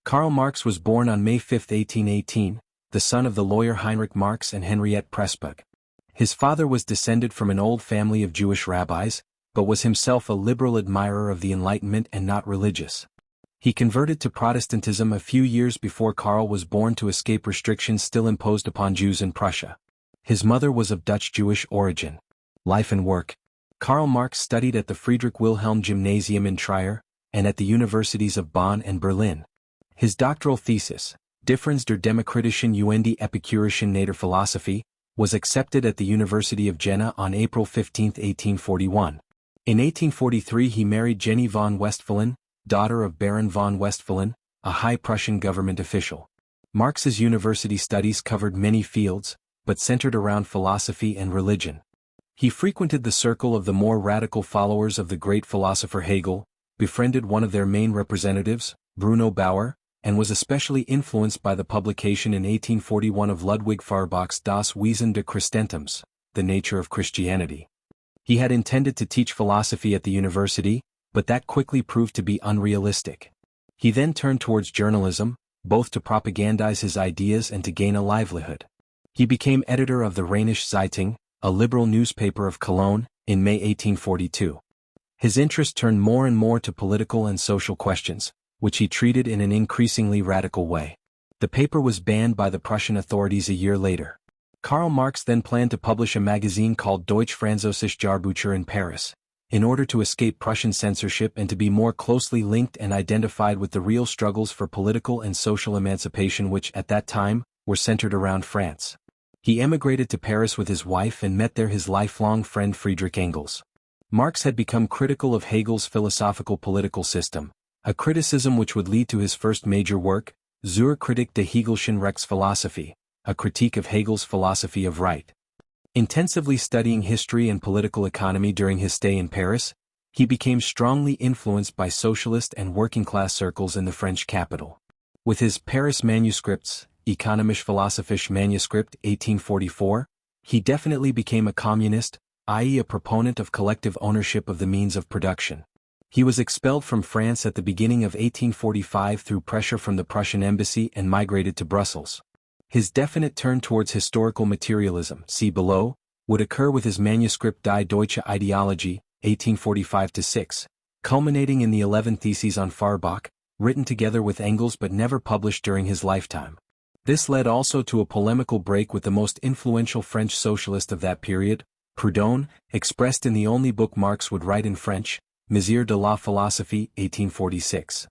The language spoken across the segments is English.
Karl Marx was born on May 5, 1818, the son of the lawyer Heinrich Marx and Henriette Pressburg. His father was descended from an old family of Jewish rabbis, but was himself a liberal admirer of the Enlightenment and not religious. He converted to Protestantism a few years before Karl was born to escape restrictions still imposed upon Jews in Prussia. His mother was of Dutch Jewish origin. Life and work. Karl Marx studied at the Friedrich Wilhelm Gymnasium in Trier, and at the universities of Bonn and Berlin. His doctoral thesis, Differens der Demokritischen und Epikurischen Naturphilosophie, was accepted at the University of Jena on April 15, 1841. In 1843 he married Jenny von Westphalen, daughter of Baron von Westphalen, a High Prussian government official. Marx's university studies covered many fields, but centered around philosophy and religion. He frequented the circle of the more radical followers of the great philosopher Hegel, befriended one of their main representatives, Bruno Bauer, and was especially influenced by the publication in 1841 of Ludwig Feuerbach's Das Wesen des Christentums, The Nature of Christianity. He had intended to teach philosophy at the university, but that quickly proved to be unrealistic. He then turned towards journalism, both to propagandize his ideas and to gain a livelihood. He became editor of the Rheinische Zeitung, a liberal newspaper of Cologne, in May 1842. His interest turned more and more to political and social questions, which he treated in an increasingly radical way. The paper was banned by the Prussian authorities a year later. Karl Marx then planned to publish a magazine called Deutsch-Französische Jahrbucher in Paris, in order to escape Prussian censorship and to be more closely linked and identified with the real struggles for political and social emancipation which, at that time, were centered around France. He emigrated to Paris with his wife and met there his lifelong friend Friedrich Engels. Marx had become critical of Hegel's philosophical political system, a criticism which would lead to his first major work, Zur Kritik der Hegelschen Rechtsphilosophie, a critique of Hegel's philosophy of right. Intensively studying history and political economy during his stay in Paris, he became strongly influenced by socialist and working-class circles in the French capital. With his Paris manuscripts, Ökonomisch-philosophische Manuskript 1844, he definitely became a communist, i.e. a proponent of collective ownership of the means of production. He was expelled from France at the beginning of 1845 through pressure from the Prussian embassy and migrated to Brussels. His definite turn towards historical materialism, see below, would occur with his manuscript Die Deutsche Ideologie, 1845-6, culminating in the 11 Theses on Feuerbach, written together with Engels but never published during his lifetime. This led also to a polemical break with the most influential French socialist of that period, Proudhon, expressed in the only book Marx would write in French, Mesures de la Philosophie, 1846.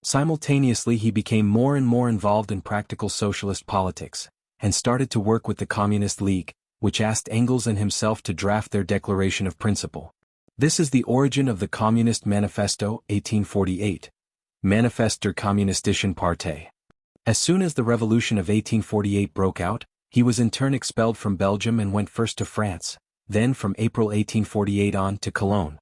Simultaneously he became more and more involved in practical socialist politics, and started to work with the Communist League, which asked Engels and himself to draft their Declaration of Principle. This is the origin of the Communist Manifesto, 1848. Manifest der Kommunistischen Partei. As soon as the revolution of 1848 broke out, he was in turn expelled from Belgium and went first to France, then from April 1848 on to Cologne.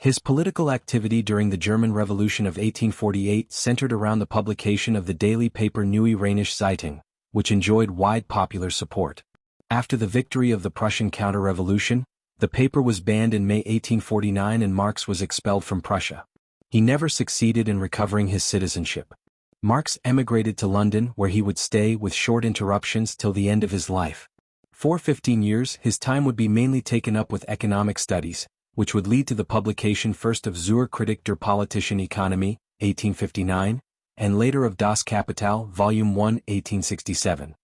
His political activity during the German Revolution of 1848 centered around the publication of the daily paper Neue Rheinische Zeitung, which enjoyed wide popular support. After the victory of the Prussian counter-revolution, the paper was banned in May 1849 and Marx was expelled from Prussia. He never succeeded in recovering his citizenship. Marx emigrated to London where he would stay with short interruptions till the end of his life. For 15 years his time would be mainly taken up with economic studies, which would lead to the publication first of Zur Kritik der politischen Ökonomie, 1859, and later of Das Kapital, Volume 1, 1867.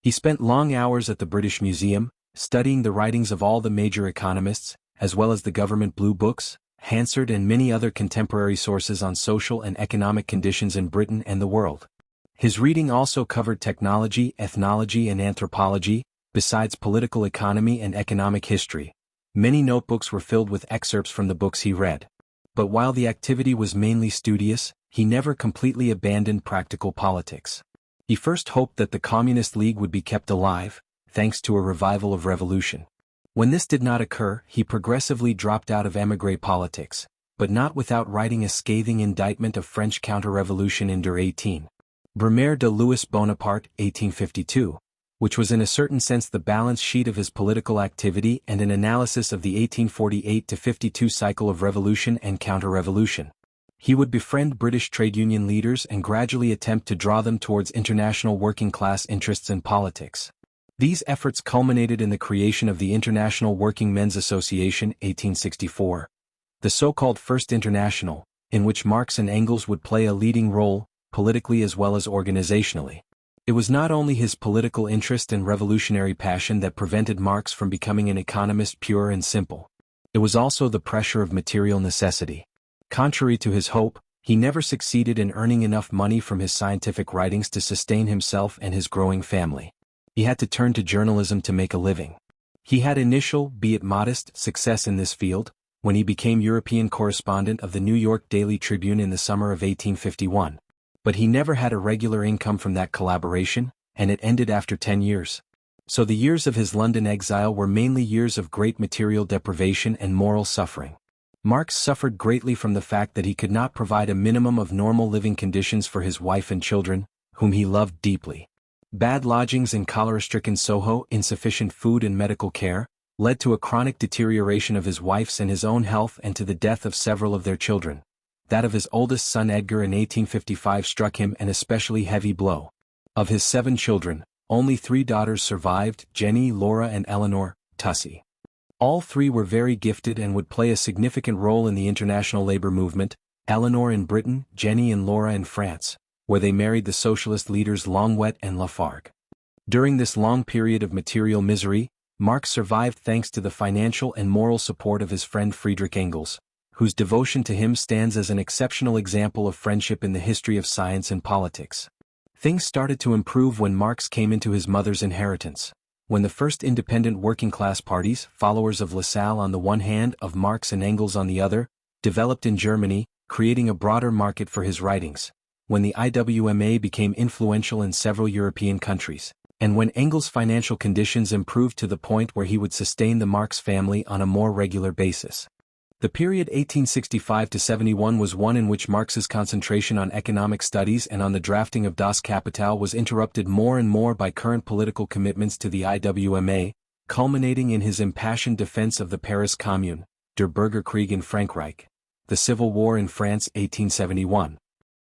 He spent long hours at the British Museum, studying the writings of all the major economists, as well as the government blue books, Hansard and many other contemporary sources on social and economic conditions in Britain and the world. His reading also covered technology, ethnology and anthropology, besides political economy and economic history. Many notebooks were filled with excerpts from the books he read. But while the activity was mainly studious, he never completely abandoned practical politics. He first hoped that the Communist League would be kept alive, thanks to a revival of revolution. When this did not occur, he progressively dropped out of émigré politics, but not without writing a scathing indictment of French counter-revolution in Der 18. Brumaire de Louis Bonaparte, 1852, which was in a certain sense the balance sheet of his political activity and an analysis of the 1848-52 cycle of revolution and counter-revolution. He would befriend British trade union leaders and gradually attempt to draw them towards international working-class interests and politics. These efforts culminated in the creation of the International Working Men's Association, 1864, the so-called First International, in which Marx and Engels would play a leading role, politically as well as organizationally. It was not only his political interest and revolutionary passion that prevented Marx from becoming an economist pure and simple. It was also the pressure of material necessity. Contrary to his hope, he never succeeded in earning enough money from his scientific writings to sustain himself and his growing family. He had to turn to journalism to make a living. He had initial, be it modest, success in this field, when he became European correspondent of the New York Daily Tribune in the summer of 1851. But he never had a regular income from that collaboration, and it ended after 10 years. So the years of his London exile were mainly years of great material deprivation and moral suffering. Marx suffered greatly from the fact that he could not provide a minimum of normal living conditions for his wife and children, whom he loved deeply. Bad lodgings in cholera-stricken Soho, insufficient food and medical care, led to a chronic deterioration of his wife's and his own health and to the death of several of their children. That of his oldest son Edgar in 1855 struck him an especially heavy blow. Of his 7 children, only 3 daughters survived, Jenny, Laura and Eleanor, Tussie. All 3 were very gifted and would play a significant role in the international labor movement, Eleanor in Britain, Jenny and Laura in France, where they married the socialist leaders Longwet and Lafargue. During this long period of material misery, Marx survived thanks to the financial and moral support of his friend Friedrich Engels, whose devotion to him stands as an exceptional example of friendship in the history of science and politics. Things started to improve when Marx came into his mother's inheritance, when the first independent working-class parties, followers of Lassalle on the one hand, of Marx and Engels on the other, developed in Germany, creating a broader market for his writings, when the IWMA became influential in several European countries, and when Engels' financial conditions improved to the point where he would sustain the Marx family on a more regular basis. The period 1865 to 71 was one in which Marx's concentration on economic studies and on the drafting of Das Kapital was interrupted more and more by current political commitments to the IWMA, culminating in his impassioned defense of the Paris Commune, Der Bürgerkrieg in Frankreich, the Civil War in France 1871.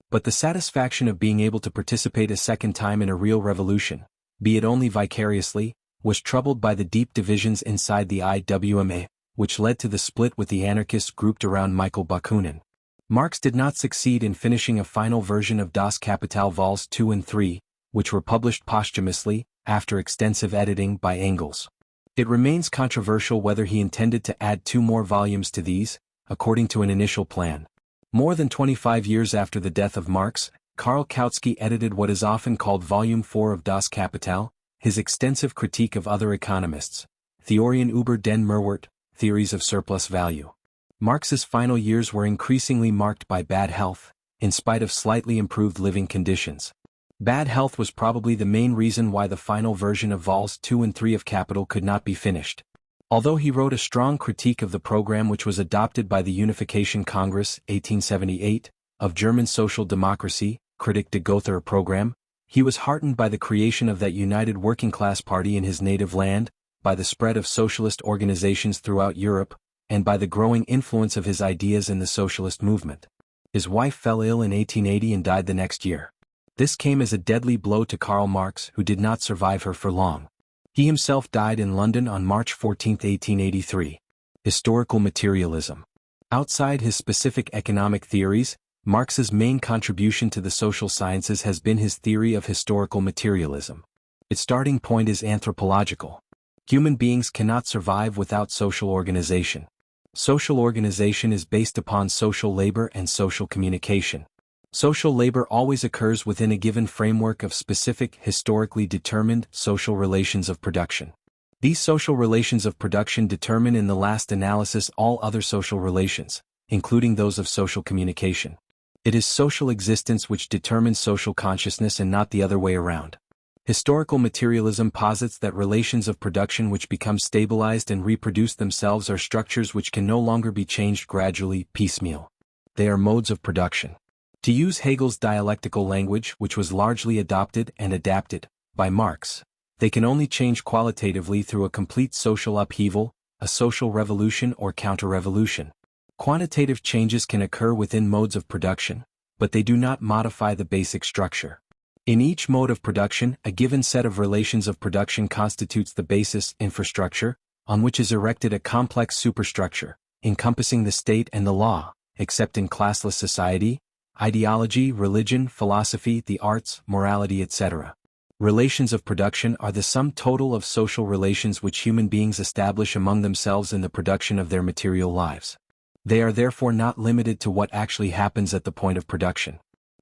But the satisfaction of being able to participate a second time in a real revolution, be it only vicariously, was troubled by the deep divisions inside the IWMA, which led to the split with the anarchists grouped around Michael Bakunin. Marx did not succeed in finishing a final version of Das Kapital Vols 2 and 3, which were published posthumously, after extensive editing by Engels. It remains controversial whether he intended to add 2 more volumes to these, according to an initial plan. More than 25 years after the death of Marx, Karl Kautsky edited what is often called Volume 4 of Das Kapital, his extensive critique of other economists, Theorien über den Mehrwert, Theories of Surplus Value. Marx's final years were increasingly marked by bad health, in spite of slightly improved living conditions. Bad health was probably the main reason why the final version of Vols 2 and 3 of Capital could not be finished. Although he wrote a strong critique of the program which was adopted by the Unification Congress, 1878, of German social democracy, Kritik der Gotha program, he was heartened by the creation of that united working-class party in his native land, by the spread of socialist organizations throughout Europe, and by the growing influence of his ideas in the socialist movement. His wife fell ill in 1880 and died the next year. This came as a deadly blow to Karl Marx, who did not survive her for long. He himself died in London on March 14, 1883. Historical materialism. Outside his specific economic theories, Marx's main contribution to the social sciences has been his theory of historical materialism. Its starting point is anthropological. Human beings cannot survive without social organization. Social organization is based upon social labor and social communication. Social labor always occurs within a given framework of specific, historically determined, social relations of production. These social relations of production determine in the last analysis all other social relations, including those of social communication. It is social existence which determines social consciousness and not the other way around. Historical materialism posits that relations of production which become stabilized and reproduce themselves are structures which can no longer be changed gradually, piecemeal. They are modes of production. To use Hegel's dialectical language, which was largely adopted and adapted by Marx, they can only change qualitatively through a complete social upheaval, a social revolution or counter-revolution. Quantitative changes can occur within modes of production, but they do not modify the basic structure. In each mode of production, a given set of relations of production constitutes the basis infrastructure, on which is erected a complex superstructure, encompassing the state and the law, except in classless society, ideology, religion, philosophy, the arts, morality, etc. Relations of production are the sum total of social relations which human beings establish among themselves in the production of their material lives. They are therefore not limited to what actually happens at the point of production.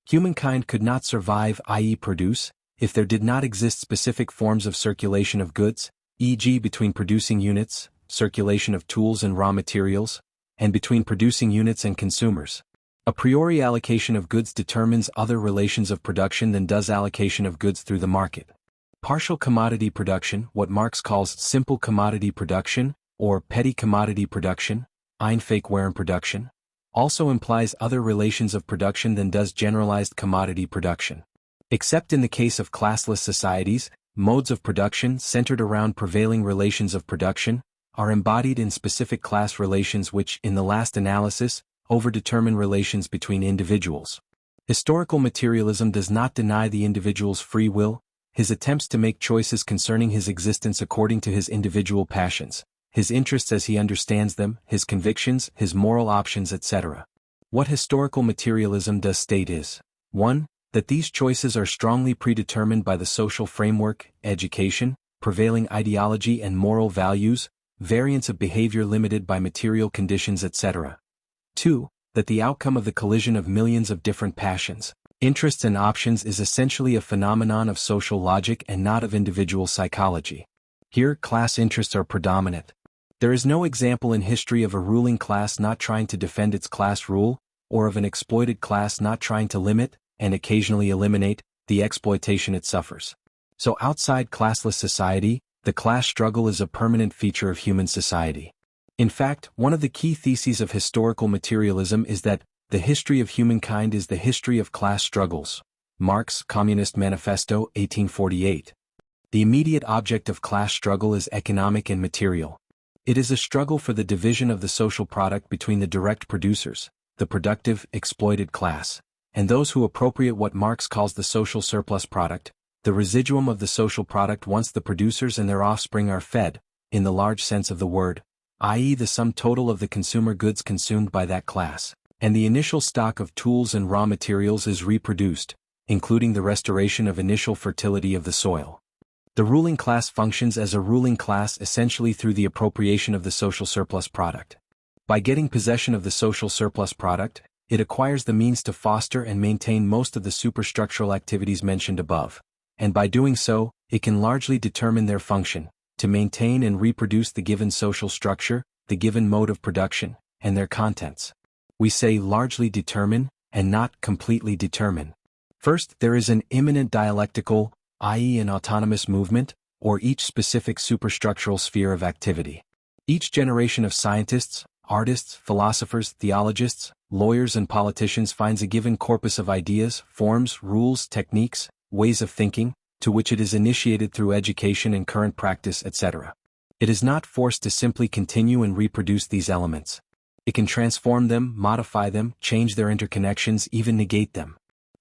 Humankind could not survive, i.e. produce, if there did not exist specific forms of circulation of goods, e.g. between producing units, circulation of tools and raw materials, and between producing units and consumers. A priori allocation of goods determines other relations of production than does allocation of goods through the market. Partial commodity production, what Marx calls simple commodity production, or petty commodity production, Einfachwaren production, also implies other relations of production than does generalized commodity production. Except in the case of classless societies, modes of production centered around prevailing relations of production are embodied in specific class relations which, in the last analysis, overdetermine relations between individuals. Historical materialism does not deny the individual's free will, his attempts to make choices concerning his existence according to his individual passions, his interests as he understands them, his convictions, his moral options, etc. What historical materialism does state is, 1. That these choices are strongly predetermined by the social framework, education, prevailing ideology and moral values, variance of behavior limited by material conditions, etc. 2. That the outcome of the collision of millions of different passions, interests and options is essentially a phenomenon of social logic and not of individual psychology. Here, class interests are predominant. There is no example in history of a ruling class not trying to defend its class rule, or of an exploited class not trying to limit, and occasionally eliminate, the exploitation it suffers. So outside classless society, the class struggle is a permanent feature of human society. In fact, one of the key theses of historical materialism is that the history of humankind is the history of class struggles. Marx, Communist Manifesto, 1848. The immediate object of class struggle is economic and material. It is a struggle for the division of the social product between the direct producers, the productive, exploited class, and those who appropriate what Marx calls the social surplus product, the residuum of the social product once the producers and their offspring are fed, in the large sense of the word, i.e. the sum total of the consumer goods consumed by that class, and the initial stock of tools and raw materials is reproduced, including the restoration of initial fertility of the soil. The ruling class functions as a ruling class essentially through the appropriation of the social surplus product. By getting possession of the social surplus product, it acquires the means to foster and maintain most of the superstructural activities mentioned above, and by doing so, it can largely determine their function, to maintain and reproduce the given social structure, the given mode of production, and their contents. We say largely determine, and not completely determine. First, there is an immanent dialectical, i.e. an autonomous movement, or each specific superstructural sphere of activity. Each generation of scientists, artists, philosophers, theologists, lawyers and politicians finds a given corpus of ideas, forms, rules, techniques, ways of thinking, to which it is initiated through education and current practice, etc. It is not forced to simply continue and reproduce these elements. It can transform them, modify them, change their interconnections, even negate them.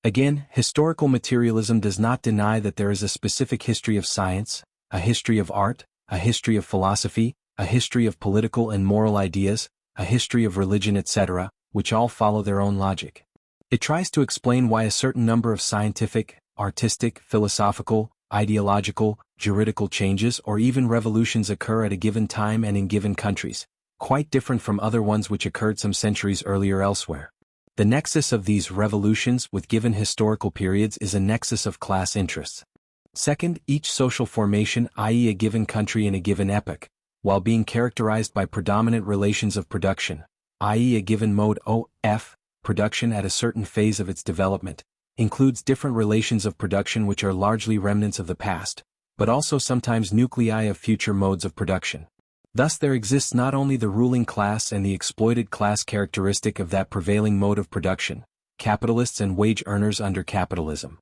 Again, historical materialism does not deny that there is a specific history of science, a history of art, a history of philosophy, a history of political and moral ideas, a history of religion, etc., which all follow their own logic. It tries to explain why a certain number of scientific, artistic, philosophical, ideological, juridical changes or even revolutions occur at a given time and in given countries, quite different from other ones which occurred some centuries earlier elsewhere. The nexus of these revolutions with given historical periods is a nexus of class interests. Second, each social formation, i.e. a given country in a given epoch, while being characterized by predominant relations of production, i.e. a given mode of production at a certain phase of its development, includes different relations of production which are largely remnants of the past, but also sometimes nuclei of future modes of production. Thus there exists not only the ruling class and the exploited class characteristic of that prevailing mode of production, capitalists and wage earners under capitalism.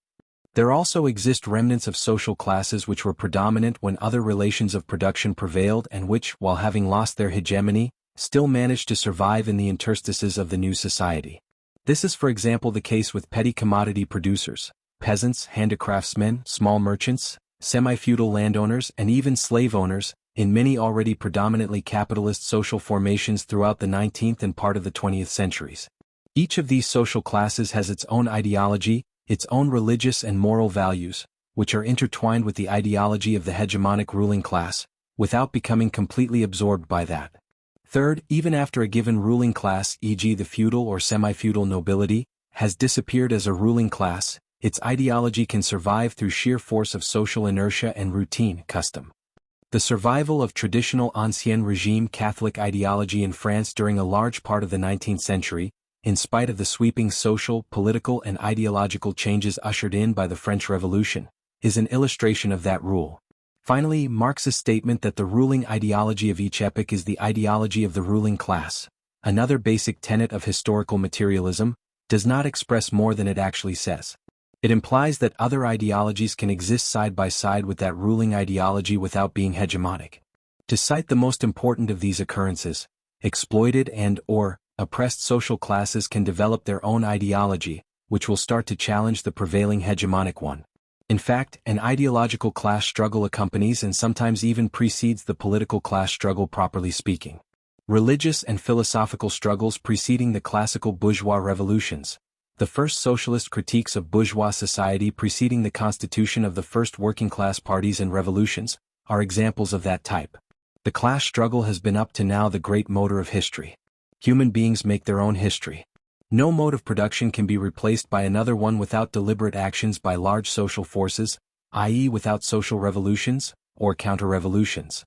There also exist remnants of social classes which were predominant when other relations of production prevailed and which, while having lost their hegemony, still manage to survive in the interstices of the new society. This is for example the case with petty commodity producers, peasants, handicraftsmen, small merchants, semi-feudal landowners and even slave owners, in many already predominantly capitalist social formations throughout the 19th and part of the 20th centuries. Each of these social classes has its own ideology, its own religious and moral values, which are intertwined with the ideology of the hegemonic ruling class, without becoming completely absorbed by that. Third, even after a given ruling class, e.g. the feudal or semi-feudal nobility, has disappeared as a ruling class, its ideology can survive through sheer force of social inertia and routine, custom. The survival of traditional Ancien Regime Catholic ideology in France during a large part of the 19th century, in spite of the sweeping social, political and ideological changes ushered in by the French Revolution, is an illustration of that rule. Finally, Marx's statement that the ruling ideology of each epoch is the ideology of the ruling class, another basic tenet of historical materialism, does not express more than it actually says. It implies that other ideologies can exist side by side with that ruling ideology without being hegemonic. To cite the most important of these occurrences, exploited and/or oppressed social classes can develop their own ideology, which will start to challenge the prevailing hegemonic one. In fact, an ideological class struggle accompanies and sometimes even precedes the political class struggle properly speaking. Religious and philosophical struggles preceding the classical bourgeois revolutions, the first socialist critiques of bourgeois society preceding the constitution of the first working-class parties and revolutions, are examples of that type. The class struggle has been up to now the great motor of history. Human beings make their own history. No mode of production can be replaced by another one without deliberate actions by large social forces, i.e. without social revolutions, or counter-revolutions.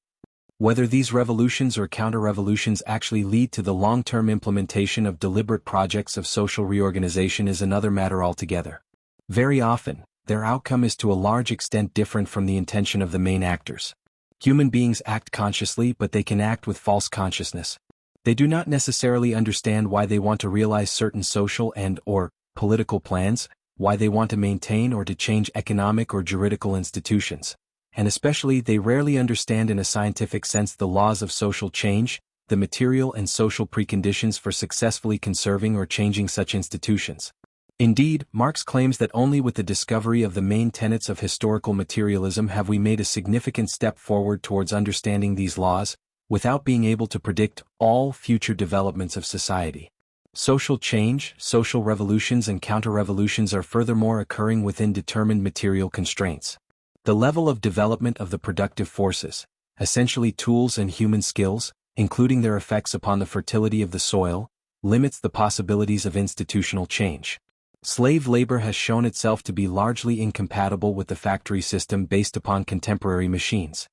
Whether these revolutions or counter-revolutions actually lead to the long-term implementation of deliberate projects of social reorganization is another matter altogether. Very often, their outcome is to a large extent different from the intention of the main actors. Human beings act consciously, but they can act with false consciousness. They do not necessarily understand why they want to realize certain social and/or political plans, why they want to maintain or to change economic or juridical institutions, and especially they rarely understand in a scientific sense the laws of social change, the material and social preconditions for successfully conserving or changing such institutions. Indeed, Marx claims that only with the discovery of the main tenets of historical materialism have we made a significant step forward towards understanding these laws, without being able to predict all future developments of society. Social change, social revolutions and counter-revolutions are furthermore occurring within determined material constraints. The level of development of the productive forces, essentially tools and human skills, including their effects upon the fertility of the soil, limits the possibilities of institutional change. Slave labor has shown itself to be largely incompatible with the factory system based upon contemporary machines.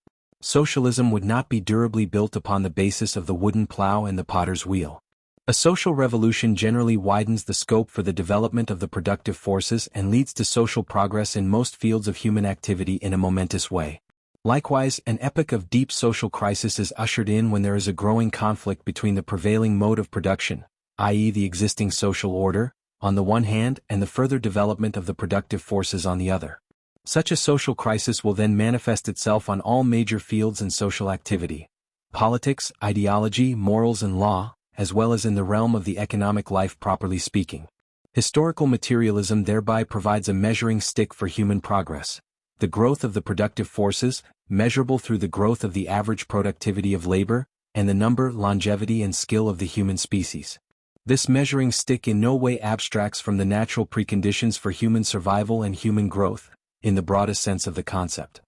Socialism would not be durably built upon the basis of the wooden plow and the potter's wheel. A social revolution generally widens the scope for the development of the productive forces and leads to social progress in most fields of human activity in a momentous way. Likewise, an epoch of deep social crisis is ushered in when there is a growing conflict between the prevailing mode of production, i.e. the existing social order, on the one hand, and the further development of the productive forces on the other. Such a social crisis will then manifest itself on all major fields in social activity: politics, ideology, morals and law, as well as in the realm of the economic life properly speaking. Historical materialism thereby provides a measuring stick for human progress. The growth of the productive forces, measurable through the growth of the average productivity of labor, and the number, longevity and skill of the human species. This measuring stick in no way abstracts from the natural preconditions for human survival and human growth, in the broadest sense of the concept.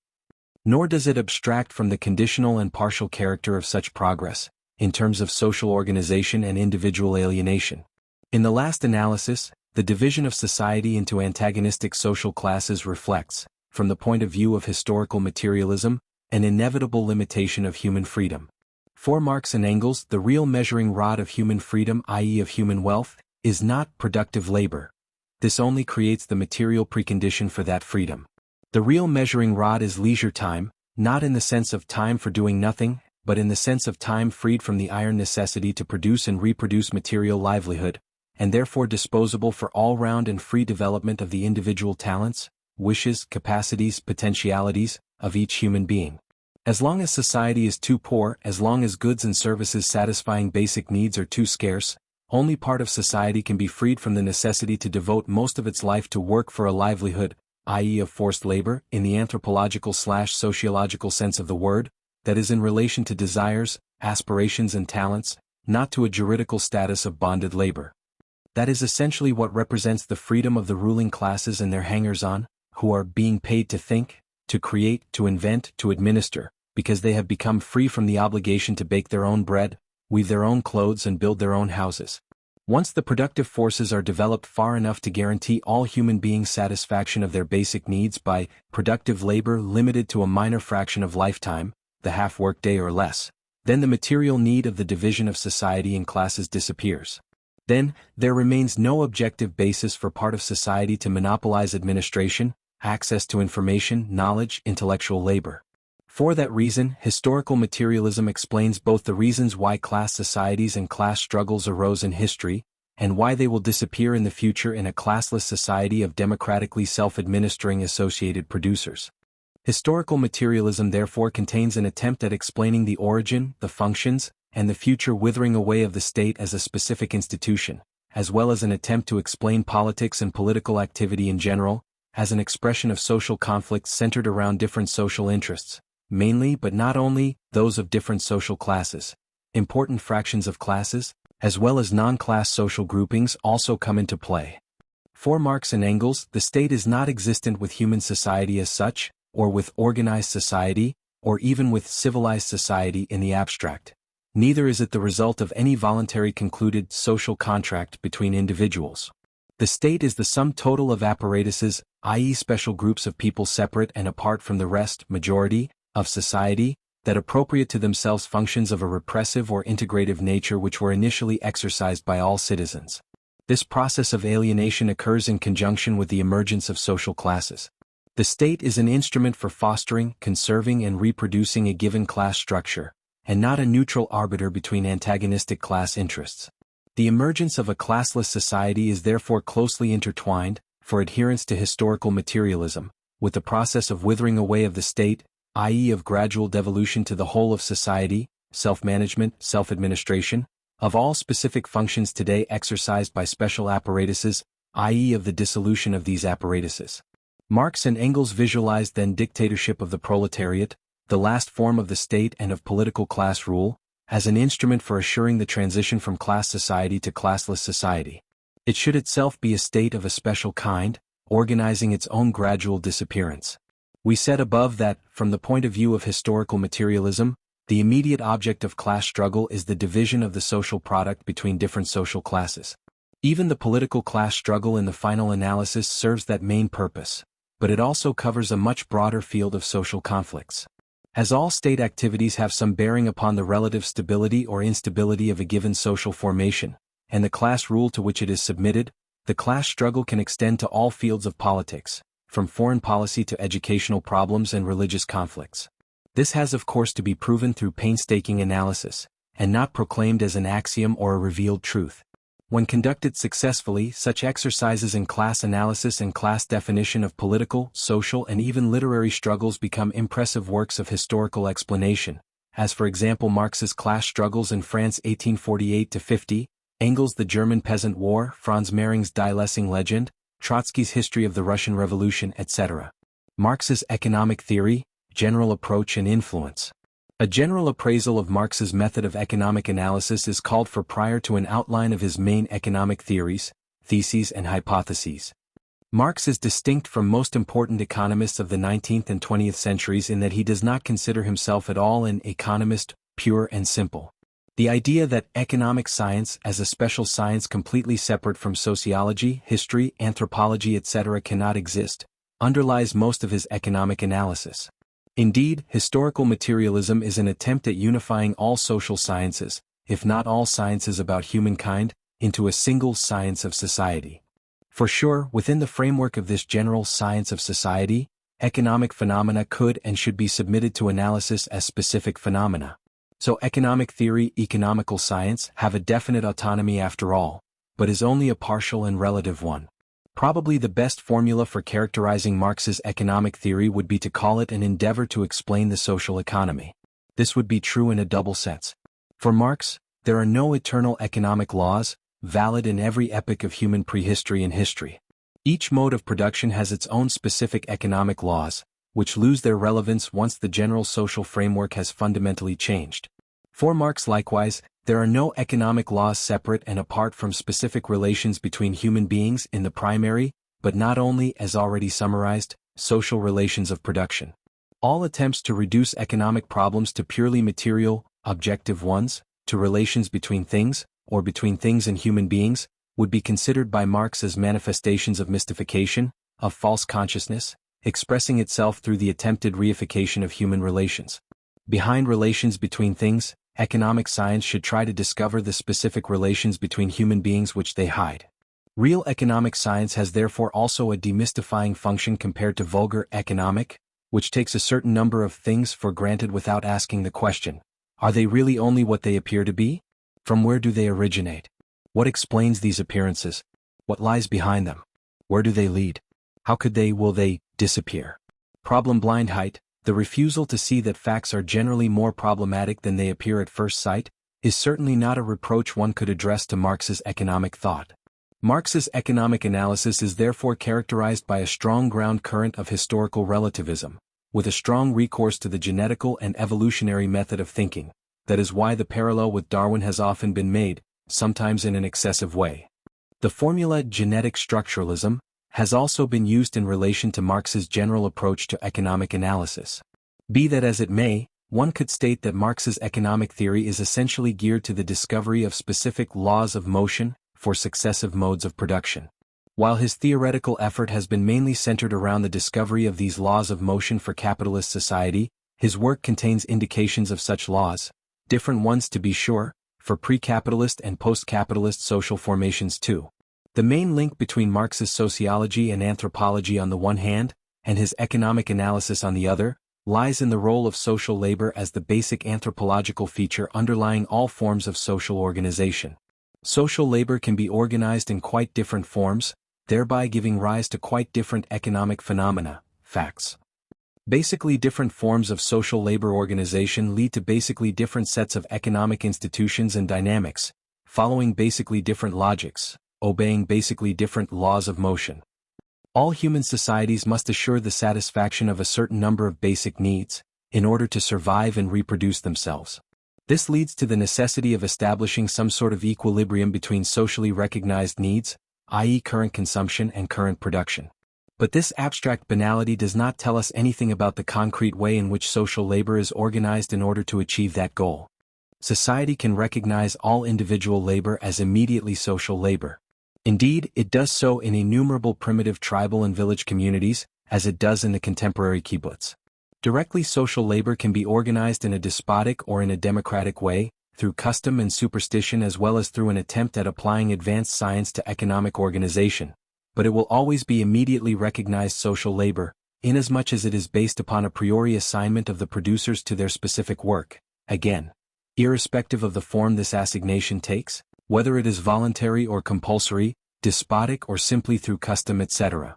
Nor does it abstract from the conditional and partial character of such progress, in terms of social organization and individual alienation. In the last analysis, the division of society into antagonistic social classes reflects, from the point of view of historical materialism, an inevitable limitation of human freedom. For Marx and Engels, the real measuring rod of human freedom, i.e. of human wealth, is not productive labor. This only creates the material precondition for that freedom. The real measuring rod is leisure time, not in the sense of time for doing nothing, but in the sense of time freed from the iron necessity to produce and reproduce material livelihood, and therefore disposable for all-round and free development of the individual talents, wishes, capacities, potentialities, of each human being. As long as society is too poor, as long as goods and services satisfying basic needs are too scarce, only part of society can be freed from the necessity to devote most of its life to work for a livelihood, i.e. of forced labor, in the anthropological/sociological sense of the word, that is in relation to desires, aspirations and talents, not to a juridical status of bonded labor. That is essentially what represents the freedom of the ruling classes and their hangers-on, who are being paid to think, to create, to invent, to administer, because they have become free from the obligation to bake their own bread, weave their own clothes and build their own houses. Once the productive forces are developed far enough to guarantee all human beings satisfaction of their basic needs by productive labor limited to a minor fraction of lifetime, the half-work day or less, then the material need of the division of society in classes disappears. Then, there remains no objective basis for part of society to monopolize administration, access to information, knowledge, intellectual labor. For that reason, historical materialism explains both the reasons why class societies and class struggles arose in history, and why they will disappear in the future in a classless society of democratically self-administering associated producers. Historical materialism therefore contains an attempt at explaining the origin, the functions, and the future withering away of the state as a specific institution, as well as an attempt to explain politics and political activity in general, as an expression of social conflicts centered around different social interests, mainly but not only, those of different social classes. Important fractions of classes, as well as non-class social groupings also come into play. For Marx and Engels, the state is not existent with human society as such, or with organized society, or even with civilized society in the abstract. Neither is it the result of any voluntary concluded social contract between individuals. The state is the sum total of apparatuses, i.e. special groups of people separate and apart from the rest, majority, of society, that appropriate to themselves functions of a repressive or integrative nature which were initially exercised by all citizens. This process of alienation occurs in conjunction with the emergence of social classes. The state is an instrument for fostering, conserving and reproducing a given class structure, and not a neutral arbiter between antagonistic class interests. The emergence of a classless society is therefore closely intertwined, for adherence to historical materialism, with the process of withering away of the state, i.e. of gradual devolution to the whole of society, self-management, self-administration, of all specific functions today exercised by special apparatuses, i.e. of the dissolution of these apparatuses. Marx and Engels visualized then dictatorship of the proletariat, the last form of the state and of political class rule, as an instrument for assuring the transition from class society to classless society. It should itself be a state of a special kind, organizing its own gradual disappearance. We said above that, from the point of view of historical materialism, the immediate object of class struggle is the division of the social product between different social classes. Even the political class struggle in the final analysis serves that main purpose, but it also covers a much broader field of social conflicts. As all state activities have some bearing upon the relative stability or instability of a given social formation, and the class rule to which it is submitted, the class struggle can extend to all fields of politics, from foreign policy to educational problems and religious conflicts. This has of course to be proven through painstaking analysis, and not proclaimed as an axiom or a revealed truth. When conducted successfully, such exercises in class analysis and class definition of political, social and even literary struggles become impressive works of historical explanation, as for example Marx's class struggles in France 1848-50, Engels' The German Peasant War, Franz Mehring's Die Lessing Legend, Trotsky's History of the Russian Revolution, etc. Marx's economic theory, general approach and influence. A general appraisal of Marx's method of economic analysis is called for prior to an outline of his main economic theories, theses and hypotheses. Marx is distinct from most important economists of the 19th and 20th centuries in that he does not consider himself at all an economist, pure and simple. The idea that economic science as a special science completely separate from sociology, history, anthropology etc. cannot exist, underlies most of his economic analysis. Indeed, historical materialism is an attempt at unifying all social sciences, if not all sciences about humankind, into a single science of society. For sure, within the framework of this general science of society, economic phenomena could and should be submitted to analysis as specific phenomena. So economic theory, economical science, have a definite autonomy after all, but is only a partial and relative one. Probably the best formula for characterizing Marx's economic theory would be to call it an endeavor to explain the social economy. This would be true in a double sense. For Marx, there are no eternal economic laws, valid in every epoch of human prehistory and history. Each mode of production has its own specific economic laws, which lose their relevance once the general social framework has fundamentally changed. For Marx likewise, there are no economic laws separate and apart from specific relations between human beings in the primary, but not only, as already summarized, social relations of production. All attempts to reduce economic problems to purely material, objective ones, to relations between things, or between things and human beings, would be considered by Marx as manifestations of mystification, of false consciousness, expressing itself through the attempted reification of human relations. Behind relations between things, economic science should try to discover the specific relations between human beings which they hide. Real economic science has therefore also a demystifying function compared to vulgar economic, which takes a certain number of things for granted without asking the question, are they really only what they appear to be? From where do they originate? What explains these appearances? What lies behind them? Where do they lead? How could they, will they, disappear? Problem blindheit, the refusal to see that facts are generally more problematic than they appear at first sight, is certainly not a reproach one could address to Marx's economic thought. Marx's economic analysis is therefore characterized by a strong ground current of historical relativism, with a strong recourse to the genetical and evolutionary method of thinking. That is why the parallel with Darwin has often been made, sometimes in an excessive way. The formula genetic structuralism has also been used in relation to Marx's general approach to economic analysis. Be that as it may, one could state that Marx's economic theory is essentially geared to the discovery of specific laws of motion for successive modes of production. While his theoretical effort has been mainly centered around the discovery of these laws of motion for capitalist society, his work contains indications of such laws, different ones to be sure, for pre-capitalist and post-capitalist social formations too. The main link between Marx's sociology and anthropology on the one hand, and his economic analysis on the other, lies in the role of social labor as the basic anthropological feature underlying all forms of social organization. Social labor can be organized in quite different forms, thereby giving rise to quite different economic phenomena, facts. Basically different forms of social labor organization lead to basically different sets of economic institutions and dynamics, following basically different logics, obeying basically different laws of motion. All human societies must assure the satisfaction of a certain number of basic needs, in order to survive and reproduce themselves. This leads to the necessity of establishing some sort of equilibrium between socially recognized needs, i.e. current consumption and current production. But this abstract banality does not tell us anything about the concrete way in which social labor is organized in order to achieve that goal. Society can recognize all individual labor as immediately social labor. Indeed, it does so in innumerable primitive tribal and village communities, as it does in the contemporary kibbutz. Directly social labor can be organized in a despotic or in a democratic way, through custom and superstition as well as through an attempt at applying advanced science to economic organization, but it will always be immediately recognized social labor, inasmuch as it is based upon a priori assignment of the producers to their specific work, again, irrespective of the form this assignation takes, whether it is voluntary or compulsory, despotic or simply through custom etc.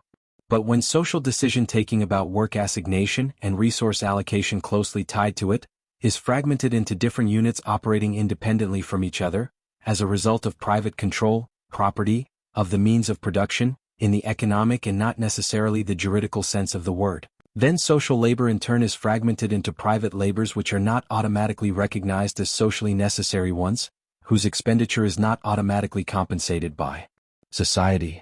But when social decision-taking about work assignation and resource allocation closely tied to it, is fragmented into different units operating independently from each other, as a result of private control, property, of the means of production, in the economic and not necessarily the juridical sense of the word, then social labor in turn is fragmented into private labors which are not automatically recognized as socially necessary ones, whose expenditure is not automatically compensated by society.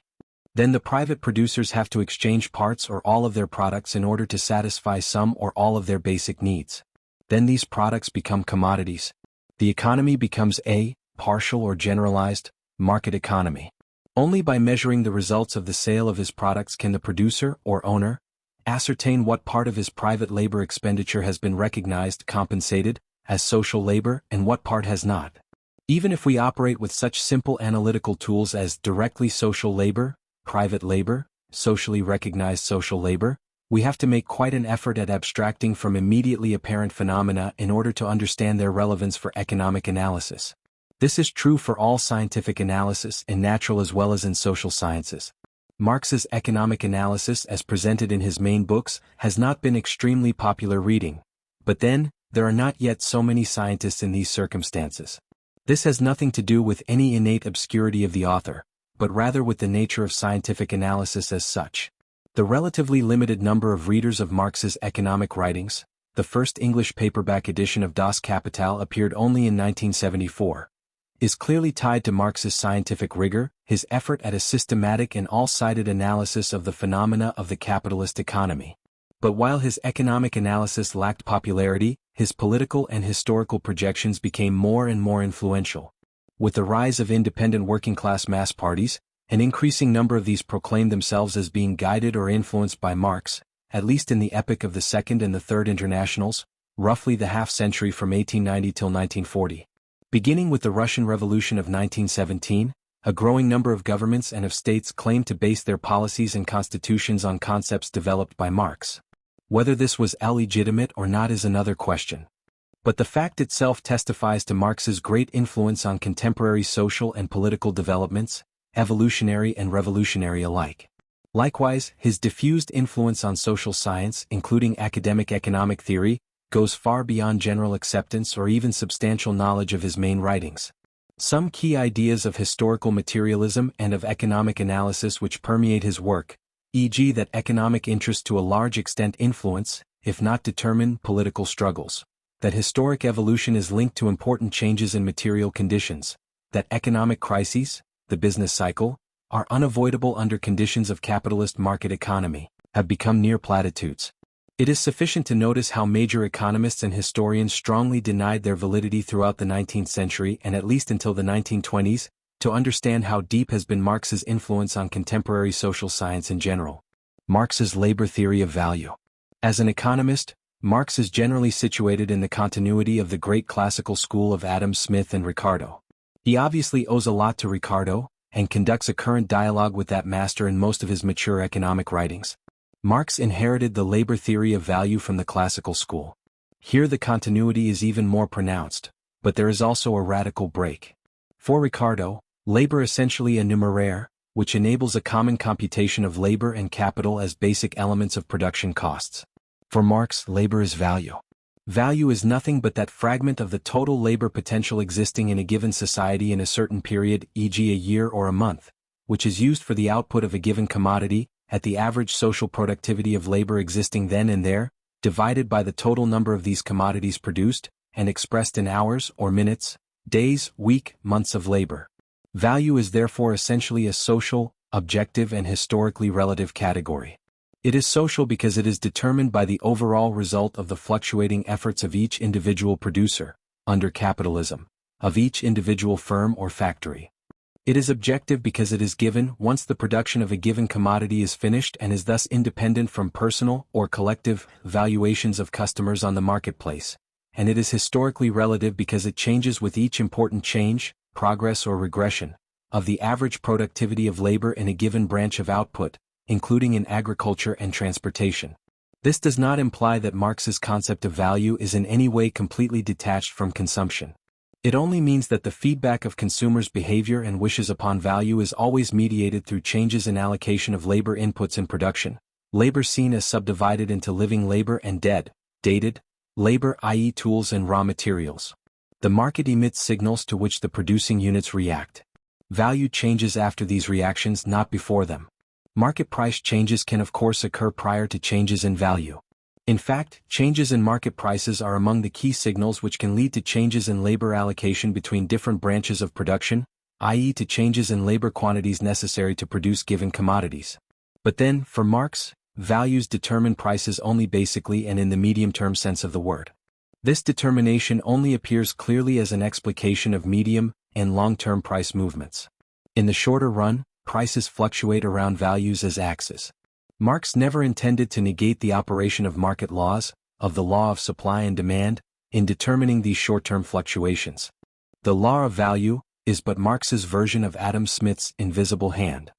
Then the private producers have to exchange parts or all of their products in order to satisfy some or all of their basic needs. Then these products become commodities. The economy becomes a partial or generalized market economy. Only by measuring the results of the sale of his products can the producer or owner ascertain what part of his private labor expenditure has been recognized, compensated, as social labor and what part has not. Even if we operate with such simple analytical tools as directly social labor, private labor, socially recognized social labor, we have to make quite an effort at abstracting from immediately apparent phenomena in order to understand their relevance for economic analysis. This is true for all scientific analysis in natural as well as in social sciences. Marx's economic analysis as presented in his main books has not been extremely popular reading. But then, there are not yet so many scientists in these circumstances. This has nothing to do with any innate obscurity of the author, but rather with the nature of scientific analysis as such. The relatively limited number of readers of Marx's economic writings, the first English paperback edition of Das Kapital appeared only in 1974, is clearly tied to Marx's scientific rigor, his effort at a systematic and all-sided analysis of the phenomena of the capitalist economy. But while his economic analysis lacked popularity, his political and historical projections became more and more influential. With the rise of independent working-class mass parties, an increasing number of these proclaimed themselves as being guided or influenced by Marx, at least in the epoch of the Second and the Third Internationals, roughly the half-century from 1890 till 1940. Beginning with the Russian Revolution of 1917, a growing number of governments and of states claimed to base their policies and constitutions on concepts developed by Marx. Whether this was illegitimate or not is another question. But the fact itself testifies to Marx's great influence on contemporary social and political developments, evolutionary and revolutionary alike. Likewise, his diffused influence on social science, including academic economic theory, goes far beyond general acceptance or even substantial knowledge of his main writings. Some key ideas of historical materialism and of economic analysis which permeate his work, e.g. that economic interests to a large extent influence, if not determine, political struggles, that historic evolution is linked to important changes in material conditions, that economic crises, the business cycle, are unavoidable under conditions of capitalist market economy, have become near platitudes. It is sufficient to notice how major economists and historians strongly denied their validity throughout the 19th century and at least until the 1920s, to understand how deep has been Marx's influence on contemporary social science in general. Marx's labor theory of value. As an economist, Marx is generally situated in the continuity of the great classical school of Adam Smith and Ricardo. He obviously owes a lot to Ricardo, and conducts a current dialogue with that master in most of his mature economic writings. Marx inherited the labor theory of value from the classical school. Here the continuity is even more pronounced, but there is also a radical break. For Ricardo, labor essentially a numeraire, which enables a common computation of labor and capital as basic elements of production costs. For Marx, labor is value. Value is nothing but that fragment of the total labor potential existing in a given society in a certain period, e.g. a year or a month, which is used for the output of a given commodity, at the average social productivity of labor existing then and there, divided by the total number of these commodities produced, and expressed in hours or minutes, days, week, months of labor. Value is therefore essentially a social, objective and historically relative category. It is social because it is determined by the overall result of the fluctuating efforts of each individual producer, under capitalism, of each individual firm or factory. It is objective because it is given once the production of a given commodity is finished and is thus independent from personal or collective valuations of customers on the marketplace, and it is historically relative because it changes with each important change, progress or regression, of the average productivity of labor in a given branch of output, including in agriculture and transportation. This does not imply that Marx's concept of value is in any way completely detached from consumption. It only means that the feedback of consumers' behavior and wishes upon value is always mediated through changes in allocation of labor inputs in production, labor seen as subdivided into living labor and dated, labor i.e. tools and raw materials. The market emits signals to which the producing units react. Value changes after these reactions, not before them. Market price changes can of course occur prior to changes in value. In fact, changes in market prices are among the key signals which can lead to changes in labor allocation between different branches of production, i.e. to changes in labor quantities necessary to produce given commodities. But then, for Marx, values determine prices only basically and in the medium-term sense of the word. This determination only appears clearly as an explication of medium and long-term price movements. In the shorter run, prices fluctuate around values as axes. Marx never intended to negate the operation of market laws, of the law of supply and demand, in determining these short-term fluctuations. The law of value is but Marx's version of Adam Smith's invisible hand.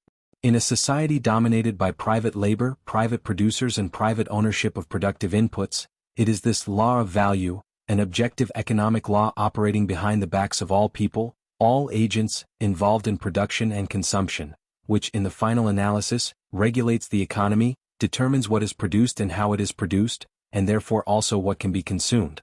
In a society dominated by private labor, private producers and private ownership of productive inputs, it is this law of value, an objective economic law operating behind the backs of all people, all agents involved in production and consumption, which in the final analysis, regulates the economy, determines what is produced and how it is produced, and therefore also what can be consumed.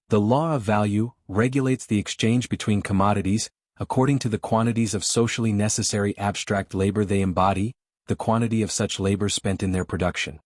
The law of value regulates the exchange between commodities, according to the quantities of socially necessary abstract labor they embody, the quantity of such labor spent in their production.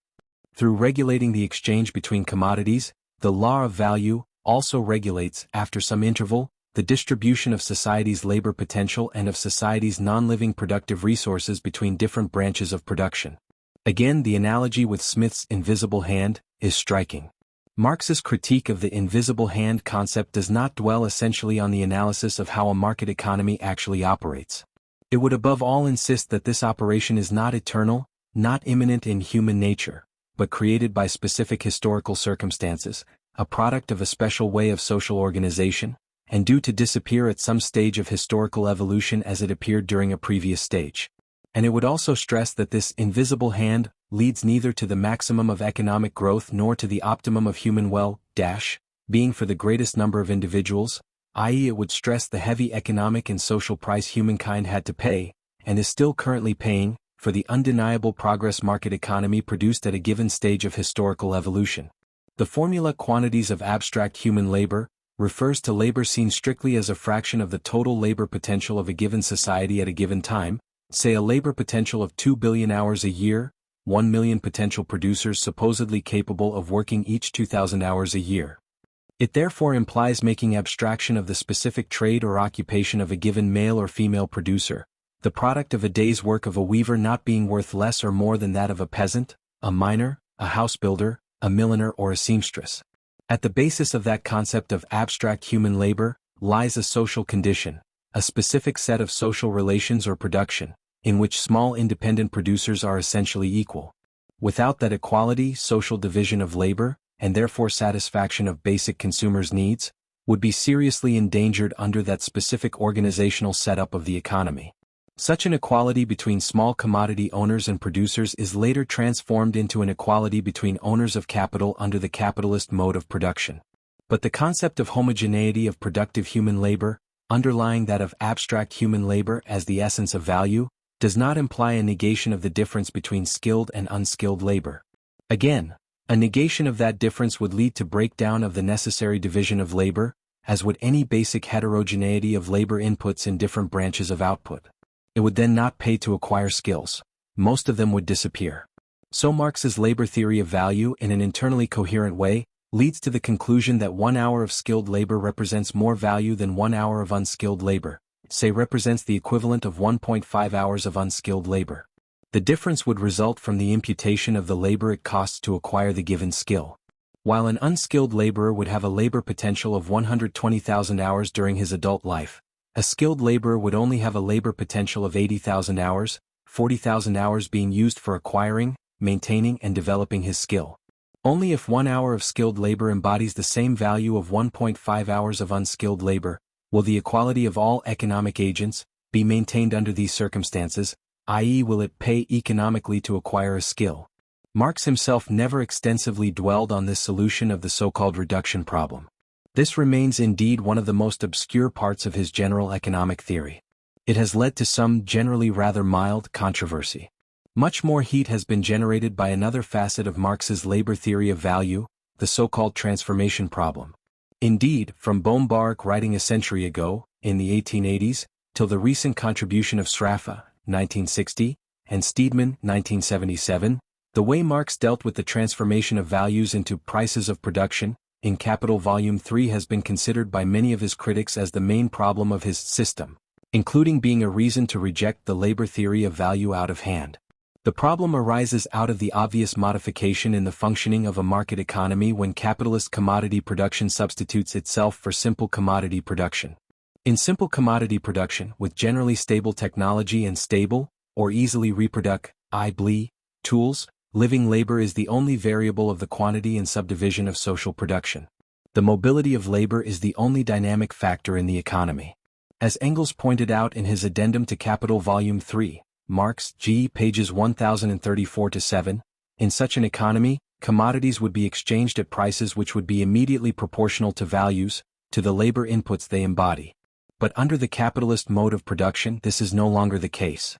Through regulating the exchange between commodities, the law of value also regulates, after some interval, the distribution of society's labor potential and of society's non-living productive resources between different branches of production. Again, the analogy with Smith's invisible hand is striking. Marx's critique of the invisible hand concept does not dwell essentially on the analysis of how a market economy actually operates. It would above all insist that this operation is not eternal, not immanent in human nature, but created by specific historical circumstances, a product of a special way of social organization, and due to disappear at some stage of historical evolution as it appeared during a previous stage. And it would also stress that this invisible hand leads neither to the maximum of economic growth nor to the optimum of human well-being for the greatest number of individuals, i.e. it would stress the heavy economic and social price humankind had to pay, and is still currently paying, for the undeniable progress market economy produced at a given stage of historical evolution. The formula quantities of abstract human labor refers to labor seen strictly as a fraction of the total labor potential of a given society at a given time, say a labor potential of 2 billion hours a year, 1 million potential producers supposedly capable of working each 2,000 hours a year. It therefore implies making abstraction of the specific trade or occupation of a given male or female producer, the product of a day's work of a weaver not being worth less or more than that of a peasant, a miner, a house builder, a milliner or a seamstress. At the basis of that concept of abstract human labor lies a social condition, a specific set of social relations or production, in which small independent producers are essentially equal. Without that equality, social division of labor, and therefore satisfaction of basic consumers' needs, would be seriously endangered under that specific organizational setup of the economy. Such an equality between small commodity owners and producers is later transformed into an equality between owners of capital under the capitalist mode of production. But the concept of homogeneity of productive human labor, underlying that of abstract human labor as the essence of value, does not imply a negation of the difference between skilled and unskilled labor. Again, a negation of that difference would lead to breakdown of the necessary division of labor, as would any basic heterogeneity of labor inputs in different branches of output. It would then not pay to acquire skills. Most of them would disappear. So Marx's labor theory of value in an internally coherent way leads to the conclusion that 1 hour of skilled labor represents more value than 1 hour of unskilled labor, say represents the equivalent of 1.5 hours of unskilled labor. The difference would result from the imputation of the labor it costs to acquire the given skill. While an unskilled laborer would have a labor potential of 120,000 hours during his adult life, a skilled laborer would only have a labor potential of 80,000 hours, 40,000 hours being used for acquiring, maintaining and developing his skill. Only if 1 hour of skilled labor embodies the same value of 1.5 hours of unskilled labor, will the equality of all economic agents be maintained under these circumstances, i.e. will it pay economically to acquire a skill? Marx himself never extensively dwelled on this solution of the so-called reduction problem. This remains indeed one of the most obscure parts of his general economic theory. It has led to some generally rather mild controversy. Much more heat has been generated by another facet of Marx's labor theory of value, the so-called transformation problem. Indeed, from Bohm-Baruch writing a century ago, in the 1880s, till the recent contribution of Sraffa, 1960, and Steedman, 1977, the way Marx dealt with the transformation of values into prices of production, in Capital Volume 3 has been considered by many of his critics as the main problem of his system, including being a reason to reject the labor theory of value out of hand. The problem arises out of the obvious modification in the functioning of a market economy when capitalist commodity production substitutes itself for simple commodity production. In simple commodity production, with generally stable technology and stable, or easily reproducible, tools, living labor is the only variable of the quantity and subdivision of social production. The mobility of labor is the only dynamic factor in the economy. As Engels pointed out in his addendum to Capital Volume 3, Marx, G. pages 1034-7, in such an economy, commodities would be exchanged at prices which would be immediately proportional to values, to the labor inputs they embody. But under the capitalist mode of production this is no longer the case.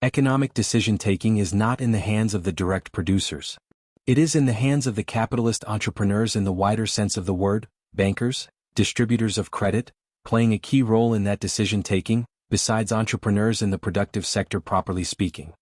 Economic decision-taking is not in the hands of the direct producers. It is in the hands of the capitalist entrepreneurs in the wider sense of the word, bankers, distributors of credit, playing a key role in that decision-taking, besides entrepreneurs in the productive sector properly speaking.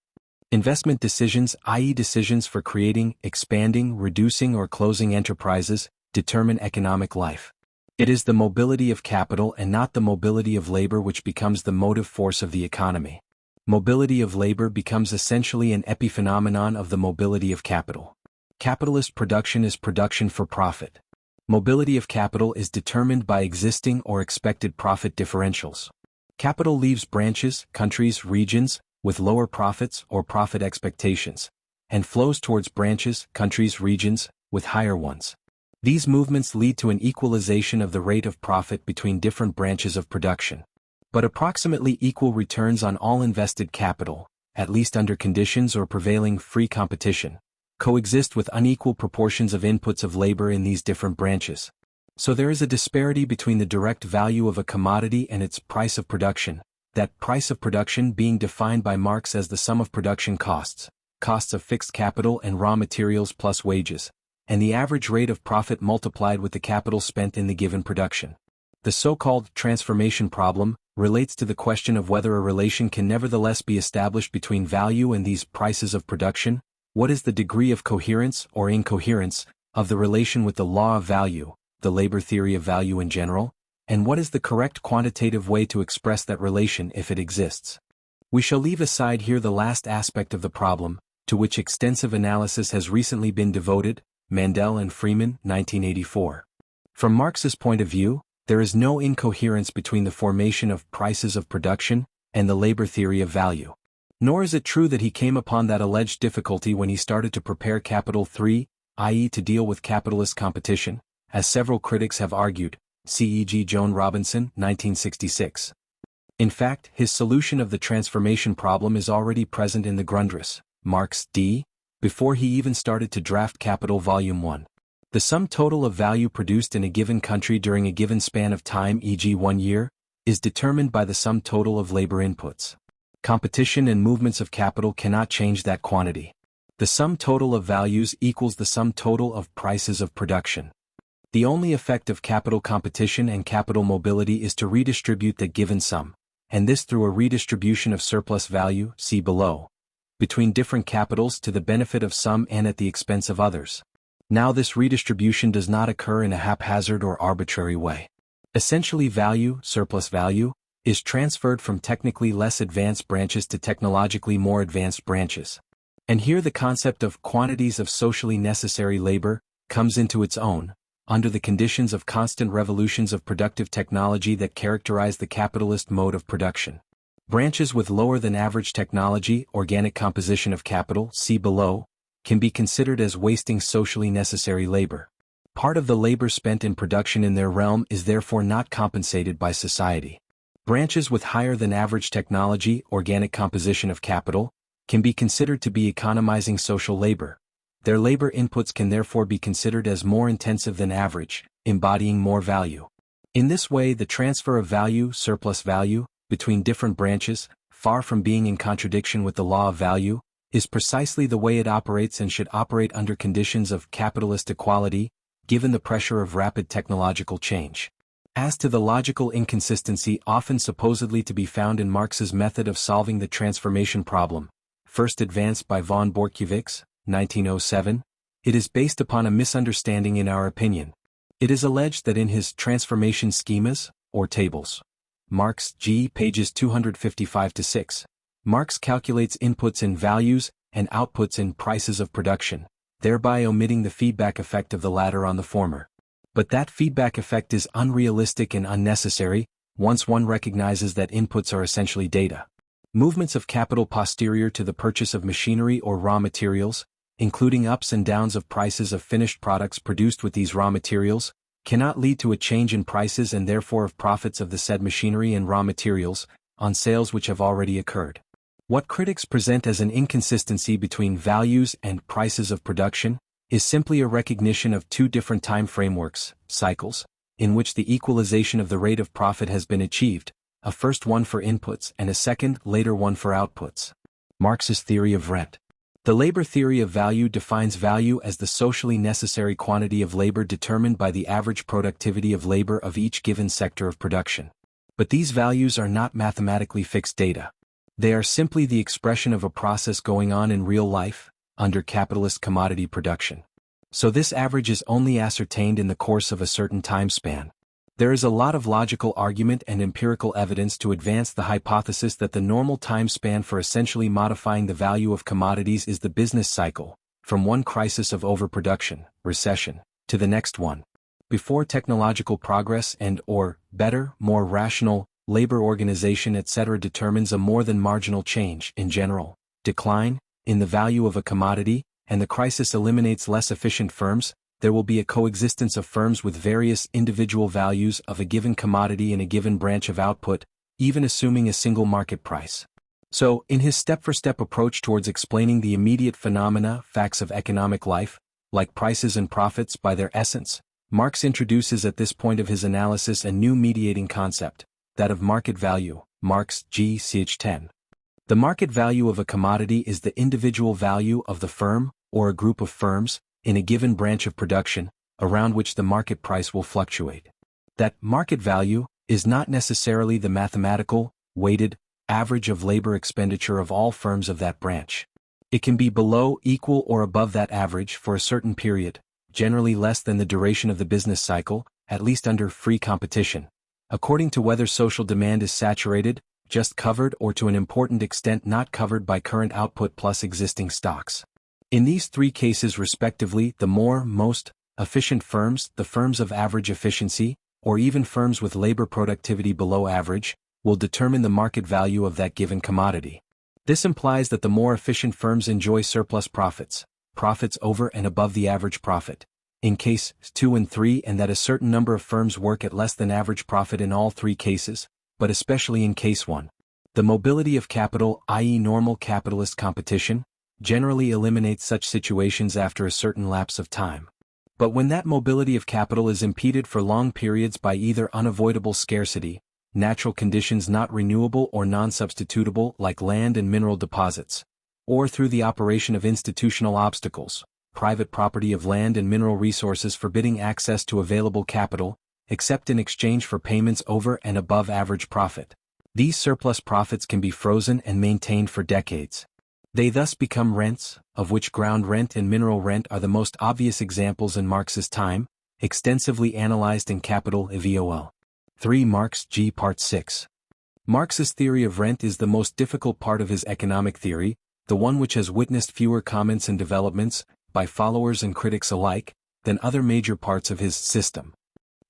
Investment decisions, i.e. decisions for creating, expanding, reducing or closing enterprises, determine economic life. It is the mobility of capital and not the mobility of labor which becomes the motive force of the economy. Mobility of labor becomes essentially an epiphenomenon of the mobility of capital. Capitalist production is production for profit. Mobility of capital is determined by existing or expected profit differentials. Capital leaves branches, countries, regions, with lower profits or profit expectations, and flows towards branches, countries, regions, with higher ones. These movements lead to an equalization of the rate of profit between different branches of production. But approximately equal returns on all invested capital, at least under conditions or prevailing free competition, coexist with unequal proportions of inputs of labor in these different branches. So there is a disparity between the direct value of a commodity and its price of production, that price of production being defined by Marx as the sum of production costs, costs of fixed capital and raw materials plus wages, and the average rate of profit multiplied with the capital spent in the given production. The so-called transformation problem relates to the question of whether a relation can nevertheless be established between value and these prices of production. What is the degree of coherence or incoherence of the relation with the law of value, the labor theory of value in general, and what is the correct quantitative way to express that relation if it exists? We shall leave aside here the last aspect of the problem, to which extensive analysis has recently been devoted, Mandel and Freeman, 1984. From Marx's point of view, there is no incoherence between the formation of prices of production and the labor theory of value. Nor is it true that he came upon that alleged difficulty when he started to prepare Capital 3, i.e. to deal with capitalist competition, as several critics have argued, c.e.g. Joan Robinson, 1966. In fact, his solution of the transformation problem is already present in the Grundrisse, Marx D., before he even started to draft Capital Volume 1. The sum total of value produced in a given country during a given span of time, e.g. 1 year, is determined by the sum total of labor inputs. Competition and movements of capital cannot change that quantity. The sum total of values equals the sum total of prices of production. The only effect of capital competition and capital mobility is to redistribute the given sum, and this through a redistribution of surplus value, see below, between different capitals to the benefit of some and at the expense of others. Now this redistribution does not occur in a haphazard or arbitrary way. Essentially value, surplus value, is transferred from technically less advanced branches to technologically more advanced branches. And here the concept of quantities of socially necessary labor comes into its own, under the conditions of constant revolutions of productive technology that characterize the capitalist mode of production. Branches with lower than average technology, organic composition of capital, see below, can be considered as wasting socially necessary labor. Part of the labor spent in production in their realm is therefore not compensated by society. Branches with higher than average technology, organic composition of capital, can be considered to be economizing social labor. Their labor inputs can therefore be considered as more intensive than average, embodying more value. In this way, the transfer of value, surplus value, between different branches, far from being in contradiction with the law of value, is precisely the way it operates and should operate under conditions of capitalist equality, given the pressure of rapid technological change. As to the logical inconsistency often supposedly to be found in Marx's method of solving the transformation problem, first advanced by von Bortkiewicz, 1907, it is based upon a misunderstanding in our opinion. It is alleged that in his transformation schemas, or tables, Marx G. pages 255-6, Marx calculates inputs in values and outputs in prices of production, thereby omitting the feedback effect of the latter on the former. But that feedback effect is unrealistic and unnecessary, once one recognizes that inputs are essentially data. Movements of capital posterior to the purchase of machinery or raw materials, including ups and downs of prices of finished products produced with these raw materials, cannot lead to a change in prices and therefore of profits of the said machinery and raw materials, on sales which have already occurred. What critics present as an inconsistency between values and prices of production, is simply a recognition of two different time frameworks, cycles, in which the equalization of the rate of profit has been achieved, a first one for inputs and a second, later one for outputs. Marx's theory of rent. The labor theory of value defines value as the socially necessary quantity of labor determined by the average productivity of labor of each given sector of production. But these values are not mathematically fixed data. They are simply the expression of a process going on in real life, under capitalist commodity production. So this average is only ascertained in the course of a certain time span. There is a lot of logical argument and empirical evidence to advance the hypothesis that the normal time span for essentially modifying the value of commodities is the business cycle, from one crisis of overproduction, recession, to the next one. Before technological progress and/or, better, more rational, labor organization etc. determines a more than marginal change, in general, decline, in the value of a commodity, and the crisis eliminates less efficient firms, there will be a coexistence of firms with various individual values of a given commodity in a given branch of output, even assuming a single market price. So, in his step-for-step approach towards explaining the immediate phenomena, facts of economic life, like prices and profits by their essence, Marx introduces at this point of his analysis a new mediating concept, that of market value, Marx G. ch. 10. The market value of a commodity is the individual value of the firm, or a group of firms, in a given branch of production, around which the market price will fluctuate. That market value is not necessarily the mathematical, weighted, average of labor expenditure of all firms of that branch. It can be below, equal or above that average for a certain period, generally less than the duration of the business cycle, at least under free competition, according to whether social demand is saturated, just covered or to an important extent not covered by current output plus existing stocks. In these three cases respectively, the most efficient firms, the firms of average efficiency, or even firms with labor productivity below average, will determine the market value of that given commodity. This implies that the more efficient firms enjoy surplus profits, profits over and above the average profit, in case 2 and 3, and that a certain number of firms work at less than average profit in all three cases, but especially in case 1. The mobility of capital, i.e. normal capitalist competition, generally eliminates such situations after a certain lapse of time. But when that mobility of capital is impeded for long periods by either unavoidable scarcity, natural conditions not renewable or non-substitutable like land and mineral deposits, or through the operation of institutional obstacles, private property of land and mineral resources forbidding access to available capital, except in exchange for payments over and above average profit, these surplus profits can be frozen and maintained for decades. They thus become rents, of which ground rent and mineral rent are the most obvious examples in Marx's time, extensively analyzed in Capital Eatwell. 3 Marx G. Part 6. Marx's theory of rent is the most difficult part of his economic theory, the one which has witnessed fewer comments and developments, by followers and critics alike, than other major parts of his system.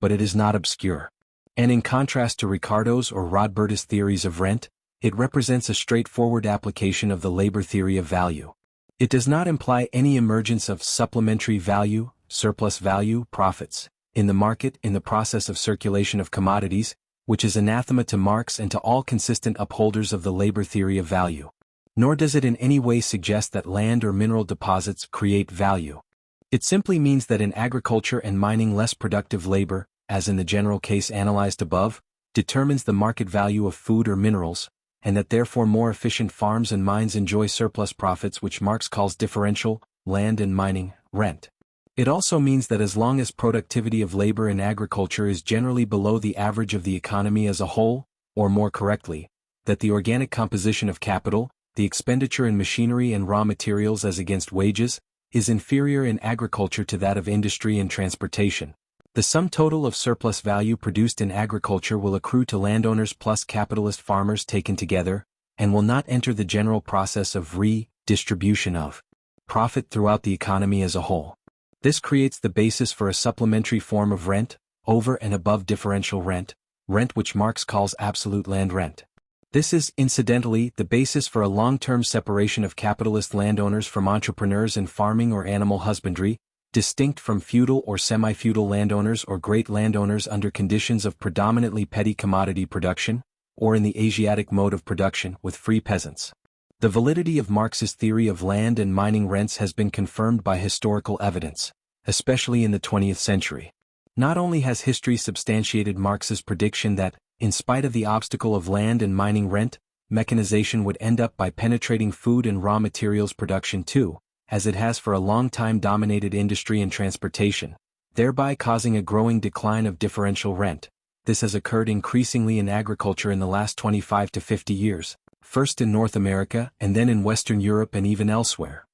But it is not obscure. And in contrast to Ricardo's or Rodberta's theories of rent, it represents a straightforward application of the labor theory of value. It does not imply any emergence of supplementary value, surplus value, profits, in the market in the process of circulation of commodities, which is anathema to Marx and to all consistent upholders of the labor theory of value. Nor does it in any way suggest that land or mineral deposits create value. It simply means that in agriculture and mining less productive labor, as in the general case analyzed above, determines the market value of food or minerals, and that therefore more efficient farms and mines enjoy surplus profits which Marx calls differential, land and mining, rent. It also means that as long as productivity of labor in agriculture is generally below the average of the economy as a whole, or more correctly, that the organic composition of capital, the expenditure in machinery and raw materials as against wages, is inferior in agriculture to that of industry and transportation, the sum total of surplus value produced in agriculture will accrue to landowners plus capitalist farmers taken together, and will not enter the general process of redistribution of profit throughout the economy as a whole. This creates the basis for a supplementary form of rent, over and above differential rent, rent which Marx calls absolute land rent. This is, incidentally, the basis for a long-term separation of capitalist landowners from entrepreneurs in farming or animal husbandry, distinct from feudal or semi-feudal landowners or great landowners under conditions of predominantly petty commodity production, or in the Asiatic mode of production with free peasants. The validity of Marx's theory of land and mining rents has been confirmed by historical evidence, especially in the 20th century. Not only has history substantiated Marx's prediction that, in spite of the obstacle of land and mining rent, mechanization would end up by penetrating food and raw materials production too, as it has for a long time dominated industry and transportation, thereby causing a growing decline of differential rent. This has occurred increasingly in agriculture in the last 25 to 50 years, first in North America and then in Western Europe and even elsewhere.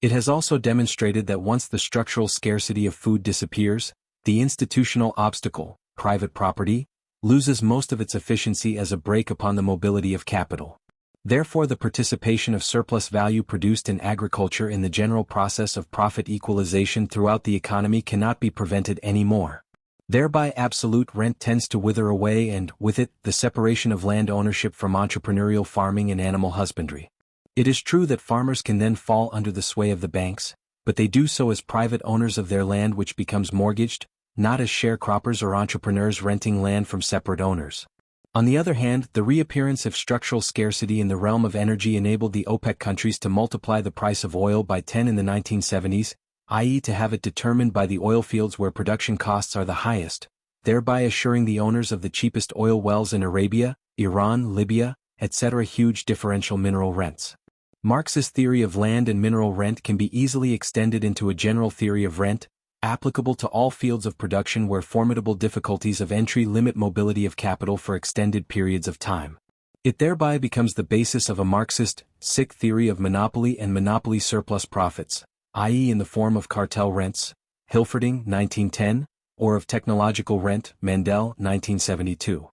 It has also demonstrated that once the structural scarcity of food disappears, the institutional obstacle, private property, loses most of its efficiency as a brake upon the mobility of capital. Therefore, the participation of surplus value produced in agriculture in the general process of profit equalization throughout the economy cannot be prevented anymore. Thereby absolute rent tends to wither away and, with it, the separation of land ownership from entrepreneurial farming and animal husbandry. It is true that farmers can then fall under the sway of the banks, but they do so as private owners of their land which becomes mortgaged, not as sharecroppers or entrepreneurs renting land from separate owners. On the other hand, the reappearance of structural scarcity in the realm of energy enabled the OPEC countries to multiply the price of oil by 10 in the 1970s, i.e. to have it determined by the oil fields where production costs are the highest, thereby assuring the owners of the cheapest oil wells in Arabia, Iran, Libya, etc. huge differential mineral rents. Marx's theory of land and mineral rent can be easily extended into a general theory of rent, applicable to all fields of production where formidable difficulties of entry limit mobility of capital for extended periods of time. It thereby becomes the basis of a Marxist, theory of monopoly and monopoly surplus profits, i.e. in the form of cartel rents, Hilferding 1910, or of technological rent, Mandel 1972.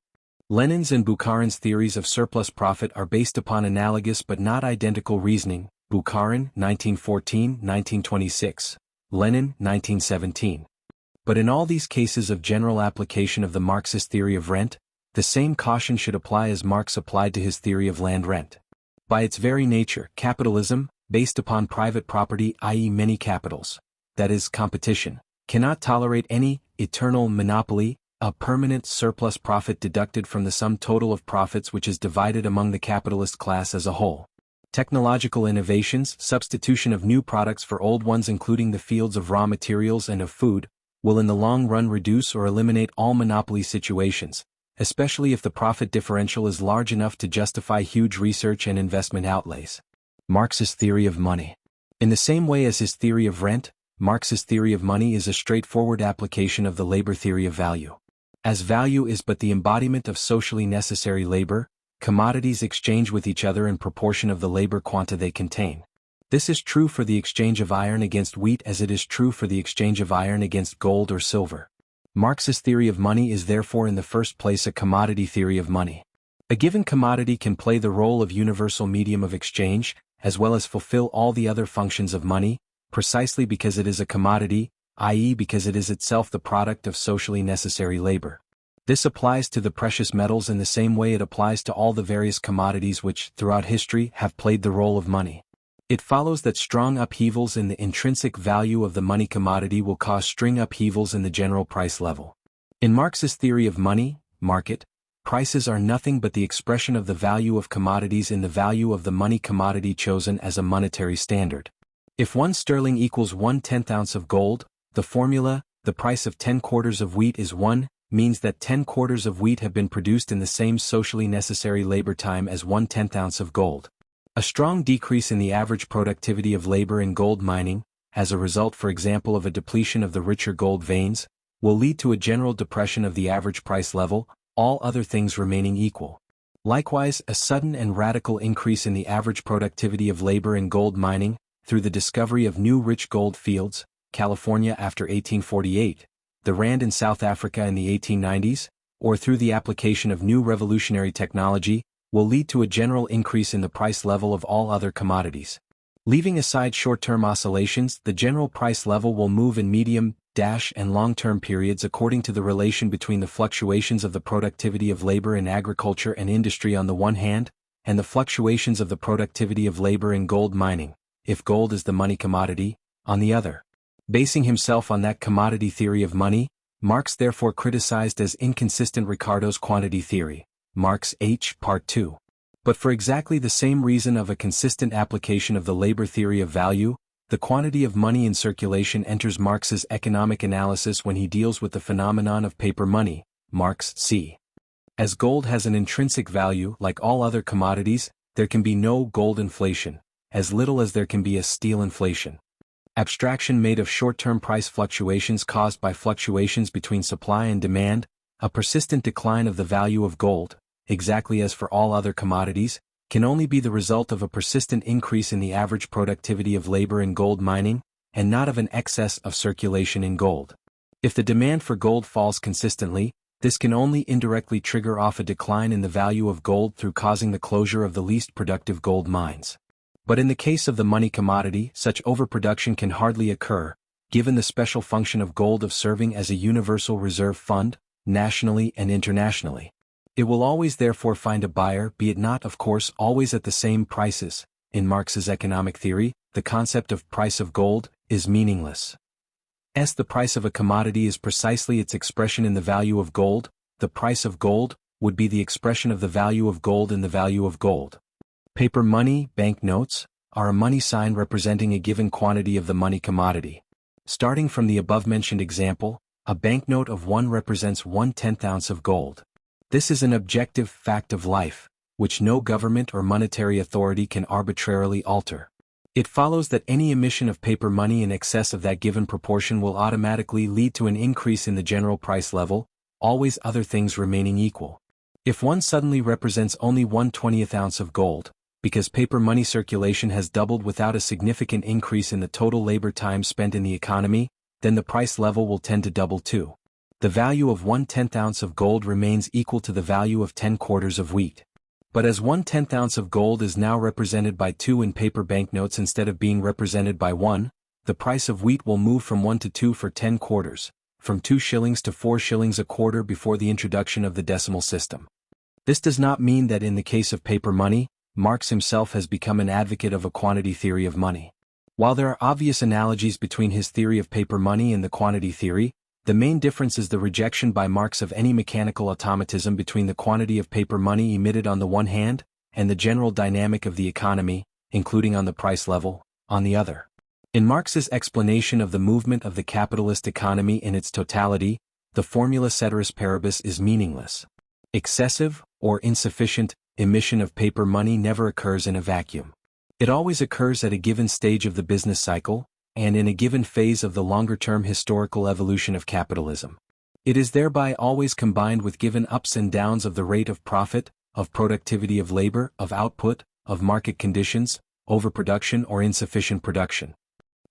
Lenin's and Bukharin's theories of surplus profit are based upon analogous but not identical reasoning, Bukharin 1914-1926. Lenin 1917. But in all these cases of general application of the Marxist theory of rent, the same caution should apply as Marx applied to his theory of land rent. By its very nature, capitalism, based upon private property, i.e. many capitals, that is, competition, cannot tolerate any eternal monopoly, a permanent surplus profit deducted from the sum total of profits which is divided among the capitalist class as a whole. Technological innovations, substitution of new products for old ones including the fields of raw materials and of food, will in the long run reduce or eliminate all monopoly situations, especially if the profit differential is large enough to justify huge research and investment outlays. Marx's theory of money. In the same way as his theory of rent, Marx's theory of money is a straightforward application of the labor theory of value. As value is but the embodiment of socially necessary labor, commodities exchange with each other in proportion of the labor quanta they contain. This is true for the exchange of iron against wheat as it is true for the exchange of iron against gold or silver. Marx's theory of money is therefore in the first place a commodity theory of money. A given commodity can play the role of universal medium of exchange, as well as fulfill all the other functions of money, precisely because it is a commodity, i.e. because it is itself the product of socially necessary labor. This applies to the precious metals in the same way it applies to all the various commodities which, throughout history, have played the role of money. It follows that strong upheavals in the intrinsic value of the money commodity will cause string upheavals in the general price level. In Marx's theory of money, market, prices are nothing but the expression of the value of commodities in the value of the money commodity chosen as a monetary standard. If 1 sterling equals 1/10 ounce of gold, the formula, the price of 10 quarters of wheat is 1, means that 10 quarters of wheat have been produced in the same socially necessary labor time as 1/10 ounce of gold. A strong decrease in the average productivity of labor in gold mining, as a result for example of a depletion of the richer gold veins, will lead to a general depression of the average price level, all other things remaining equal. Likewise, a sudden and radical increase in the average productivity of labor in gold mining, through the discovery of new rich gold fields, California after 1848, the Rand in South Africa in the 1890s, or through the application of new revolutionary technology, will lead to a general increase in the price level of all other commodities. Leaving aside short-term oscillations, the general price level will move in medium, and long-term periods according to the relation between the fluctuations of the productivity of labor in agriculture and industry on the one hand, and the fluctuations of the productivity of labor in gold mining, if gold is the money commodity, on the other. Basing himself on that commodity theory of money, Marx therefore criticized as inconsistent Ricardo's quantity theory, Marx H. Part 2. But for exactly the same reason of a consistent application of the labor theory of value, the quantity of money in circulation enters Marx's economic analysis when he deals with the phenomenon of paper money, Marx c. As gold has an intrinsic value like all other commodities, there can be no gold inflation, as little as there can be a steel inflation. Abstraction made of short-term price fluctuations caused by fluctuations between supply and demand, a persistent decline of the value of gold, exactly as for all other commodities, can only be the result of a persistent increase in the average productivity of labor in gold mining, and not of an excess of circulation in gold. If the demand for gold falls consistently, this can only indirectly trigger off a decline in the value of gold through causing the closure of the least productive gold mines. But in the case of the money commodity, such overproduction can hardly occur, given the special function of gold of serving as a universal reserve fund, nationally and internationally. It will always therefore find a buyer, be it not, of course, always at the same prices. In Marx's economic theory, the concept of price of gold is meaningless. The price of a commodity is precisely its expression in the value of gold. The price of gold would be the expression of the value of gold in the value of gold. Paper money, bank notes, are a money sign representing a given quantity of the money commodity. Starting from the above-mentioned example, a banknote of 1 represents 1/10 ounce of gold. This is an objective fact of life, which no government or monetary authority can arbitrarily alter. It follows that any emission of paper money in excess of that given proportion will automatically lead to an increase in the general price level, always other things remaining equal. If one suddenly represents only 1/20th ounce of gold, because paper money circulation has doubled without a significant increase in the total labor time spent in the economy, then the price level will tend to double too. The value of 1/10 ounce of gold remains equal to the value of 10 quarters of wheat. But as 1/10 ounce of gold is now represented by 2 in paper banknotes instead of being represented by 1, the price of wheat will move from 1 to 2 for 10 quarters, from 2 shillings to 4 shillings a quarter before the introduction of the decimal system. This does not mean that in the case of paper money, Marx himself has become an advocate of a quantity theory of money. While there are obvious analogies between his theory of paper money and the quantity theory, the main difference is the rejection by Marx of any mechanical automatism between the quantity of paper money emitted on the one hand, and the general dynamic of the economy, including on the price level, on the other. In Marx's explanation of the movement of the capitalist economy in its totality, the formula ceteris paribus is meaningless. Excessive, or insufficient, emission of paper money never occurs in a vacuum. It always occurs at a given stage of the business cycle, and in a given phase of the longer-term historical evolution of capitalism. It is thereby always combined with given ups and downs of the rate of profit, of productivity of labor, of output, of market conditions, overproduction or insufficient production.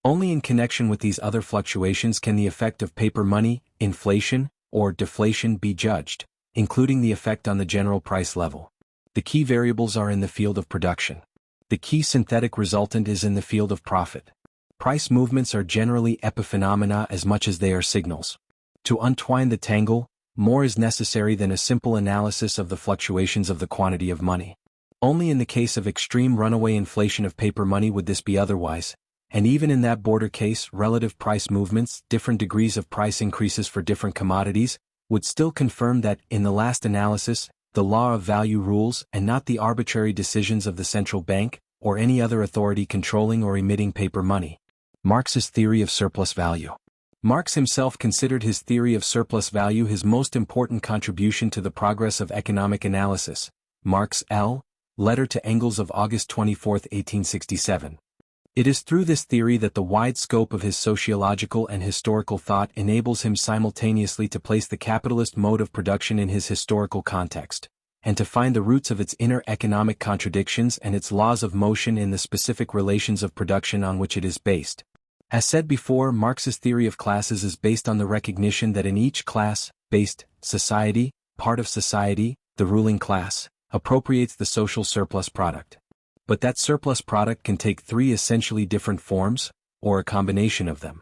Only in connection with these other fluctuations can the effect of paper money, inflation, or deflation be judged, including the effect on the general price level. The key variables are in the field of production. The key synthetic resultant is in the field of profit. Price movements are generally epiphenomena as much as they are signals. To untwine the tangle, more is necessary than a simple analysis of the fluctuations of the quantity of money. Only in the case of extreme runaway inflation of paper money would this be otherwise, and even in that border case, relative price movements, different degrees of price increases for different commodities, would still confirm that, in the last analysis, the law of value rules and not the arbitrary decisions of the central bank, or any other authority controlling or emitting paper money. Marx's theory of surplus value. Marx himself considered his theory of surplus value his most important contribution to the progress of economic analysis. Marx L. Letter to Engels of August 24, 1867. It is through this theory that the wide scope of his sociological and historical thought enables him simultaneously to place the capitalist mode of production in his historical context, and to find the roots of its inner economic contradictions and its laws of motion in the specific relations of production on which it is based. As said before, Marx's theory of classes is based on the recognition that in each class-based society, part of society, the ruling class, appropriates the social surplus product. But that surplus product can take 3 essentially different forms, or a combination of them.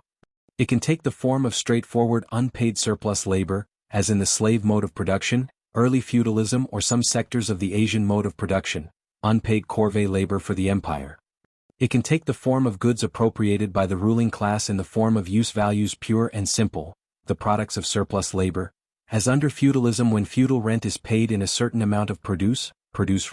It can take the form of straightforward unpaid surplus labor, as in the slave mode of production, early feudalism or some sectors of the Asian mode of production, unpaid corvée labor for the empire. It can take the form of goods appropriated by the ruling class in the form of use values pure and simple, the products of surplus labor, as under feudalism when feudal rent is paid in a certain amount of produce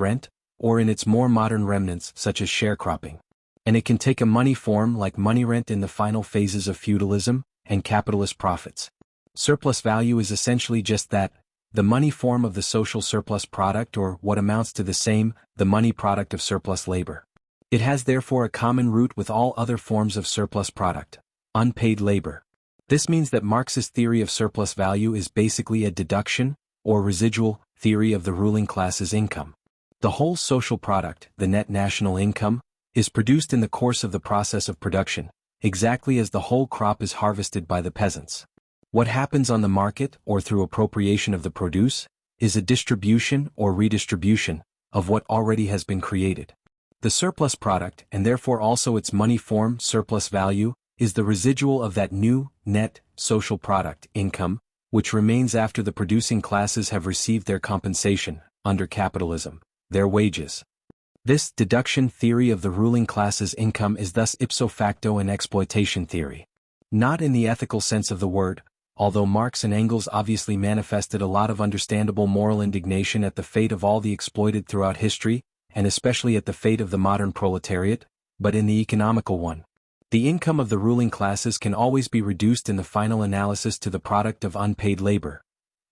rent, or in its more modern remnants such as sharecropping. And it can take a money form like money rent in the final phases of feudalism, and capitalist profits. Surplus value is essentially just that, the money form of the social surplus product, or what amounts to the same, the money product of surplus labor. It has therefore a common root with all other forms of surplus product: unpaid labor. This means that Marx's theory of surplus value is basically a deduction, or residual, theory of the ruling class's income. The whole social product, the net national income, is produced in the course of the process of production, exactly as the whole crop is harvested by the peasants. What happens on the market, or through appropriation of the produce, is a distribution or redistribution of what already has been created. The surplus product, and therefore also its money form, surplus value, is the residual of that new, net, social product, income, which remains after the producing classes have received their compensation, under capitalism, their wages. This deduction theory of the ruling class's income is thus ipso facto an exploitation theory. Not in the ethical sense of the word, although Marx and Engels obviously manifested a lot of understandable moral indignation at the fate of all the exploited throughout history, and especially at the fate of the modern proletariat, but in the economical one. The income of the ruling classes can always be reduced in the final analysis to the product of unpaid labor.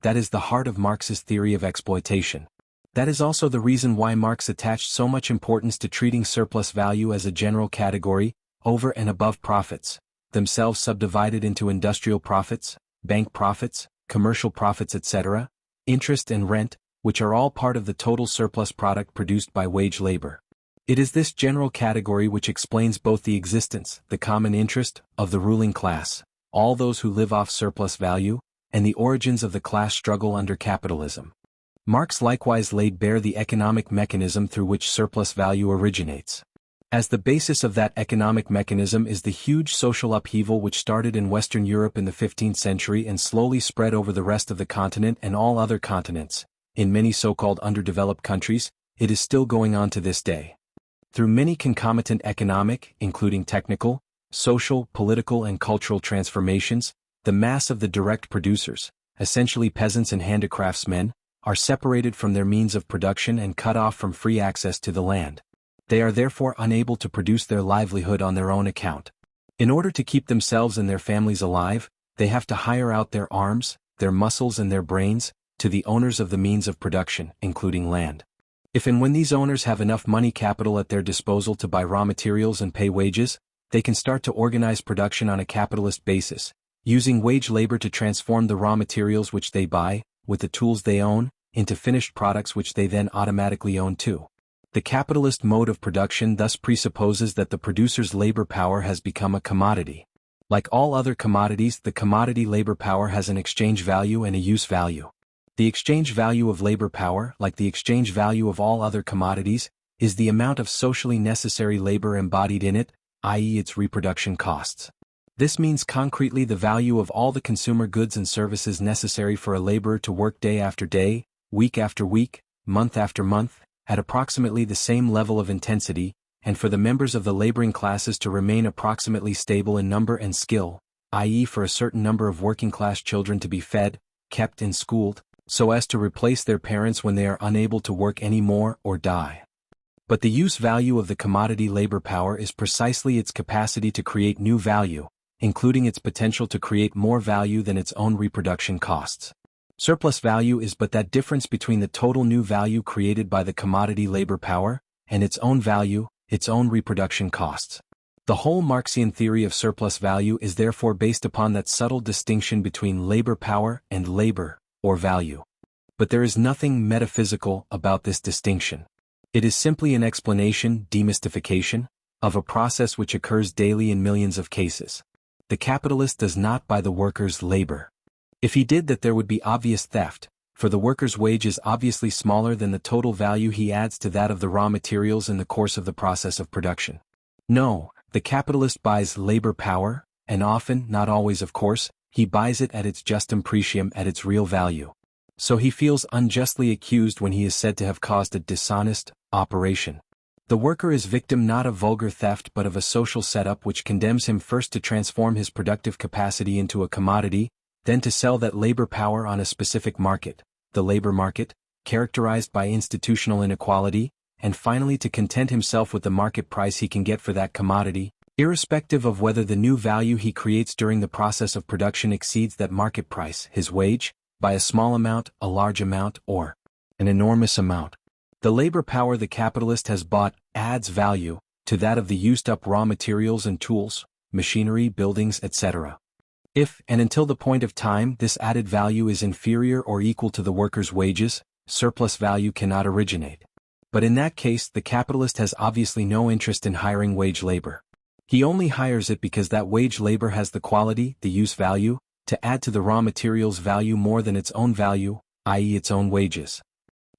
That is the heart of Marx's theory of exploitation. That is also the reason why Marx attached so much importance to treating surplus value as a general category, over and above profits, themselves subdivided into industrial profits, bank profits, commercial profits, etc., interest and rent, which are all part of the total surplus product produced by wage labor. It is this general category which explains both the existence, the common interest, of the ruling class, all those who live off surplus value, and the origins of the class struggle under capitalism. Marx likewise laid bare the economic mechanism through which surplus value originates. As the basis of that economic mechanism is the huge social upheaval which started in Western Europe in the 15th century and slowly spread over the rest of the continent and all other continents. In many so-called underdeveloped countries, it is still going on to this day. Through many concomitant economic, including technical, social, political and cultural transformations, the mass of the direct producers, essentially peasants and handicraftsmen, are separated from their means of production and cut off from free access to the land. They are therefore unable to produce their livelihood on their own account. In order to keep themselves and their families alive, they have to hire out their arms, their muscles and their brains, to the owners of the means of production, including land. If and when these owners have enough money capital at their disposal to buy raw materials and pay wages, they can start to organize production on a capitalist basis, using wage labor to transform the raw materials which they buy, with the tools they own, into finished products which they then automatically own too. The capitalist mode of production thus presupposes that the producer's labor power has become a commodity. Like all other commodities, the commodity labor power has an exchange value and a use value. The exchange value of labor power, like the exchange value of all other commodities, is the amount of socially necessary labor embodied in it, i.e. its reproduction costs. This means concretely the value of all the consumer goods and services necessary for a laborer to work day after day, week after week, month after month, at approximately the same level of intensity, and for the members of the laboring classes to remain approximately stable in number and skill, i.e. for a certain number of working-class children to be fed, kept and schooled, so as to replace their parents when they are unable to work any more or die. But the use value of the commodity labor power is precisely its capacity to create new value, including its potential to create more value than its own reproduction costs. Surplus value is but that difference between the total new value created by the commodity labor power, and its own value, its own reproduction costs. The whole Marxian theory of surplus value is therefore based upon that subtle distinction between labor power and labor, or value. But there is nothing metaphysical about this distinction. It is simply an explanation, demystification, of a process which occurs daily in millions of cases. The capitalist does not buy the worker's labor. If he did that, there would be obvious theft, for the worker's wage is obviously smaller than the total value he adds to that of the raw materials in the course of the process of production. No, the capitalist buys labor power, and often, not always of course, he buys it at its justum pretium, at its real value. So he feels unjustly accused when he is said to have caused a dishonest operation. The worker is victim not of vulgar theft but of a social setup which condemns him first to transform his productive capacity into a commodity, then to sell that labor power on a specific market, the labor market, characterized by institutional inequality, and finally to content himself with the market price he can get for that commodity, irrespective of whether the new value he creates during the process of production exceeds that market price, his wage, by a small amount, a large amount, or an enormous amount. The labor power the capitalist has bought adds value to that of the used-up raw materials and tools, machinery, buildings, etc. If and until the point of time this added value is inferior or equal to the worker's wages, surplus value cannot originate. But in that case, the capitalist has obviously no interest in hiring wage labor. He only hires it because that wage labor has the quality, the use value, to add to the raw material's value more than its own value, i.e. its own wages.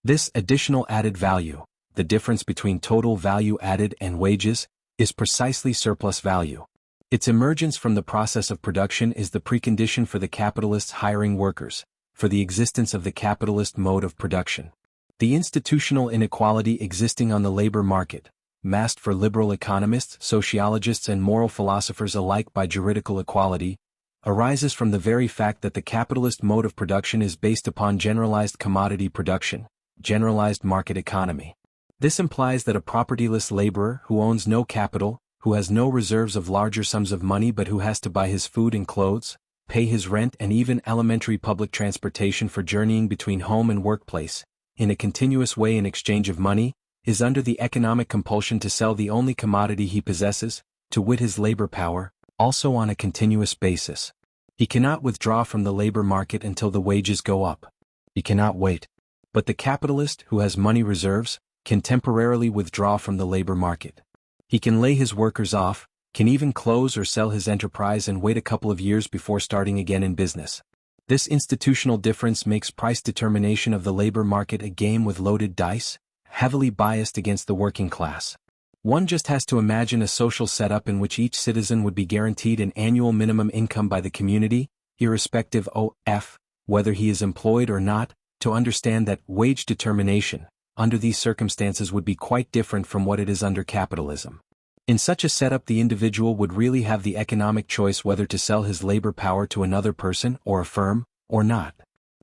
This additional added value, the difference between total value added and wages, is precisely surplus value. Its emergence from the process of production is the precondition for the capitalist's hiring workers, for the existence of the capitalist mode of production. The institutional inequality existing on the labor market, masked for liberal economists, sociologists and moral philosophers alike by juridical equality, arises from the very fact that the capitalist mode of production is based upon generalized commodity production, generalized market economy. This implies that a propertyless laborer who owns no capital, who has no reserves of larger sums of money but who has to buy his food and clothes, pay his rent and even elementary public transportation for journeying between home and workplace, in a continuous way in exchange of money, is under the economic compulsion to sell the only commodity he possesses, to wit his labor power, also on a continuous basis. He cannot withdraw from the labor market until the wages go up. He cannot wait. But the capitalist, who has money reserves, can temporarily withdraw from the labor market. He can lay his workers off, can even close or sell his enterprise and wait a couple of years before starting again in business. This institutional difference makes price determination of the labor market a game with loaded dice, heavily biased against the working class. One just has to imagine a social setup in which each citizen would be guaranteed an annual minimum income by the community, irrespective of whether he is employed or not, to understand that wage determination, under these circumstances, would be quite different from what it is under capitalism. In such a setup, the individual would really have the economic choice whether to sell his labor power to another person or a firm, or not.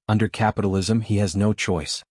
Under capitalism, he has no choice.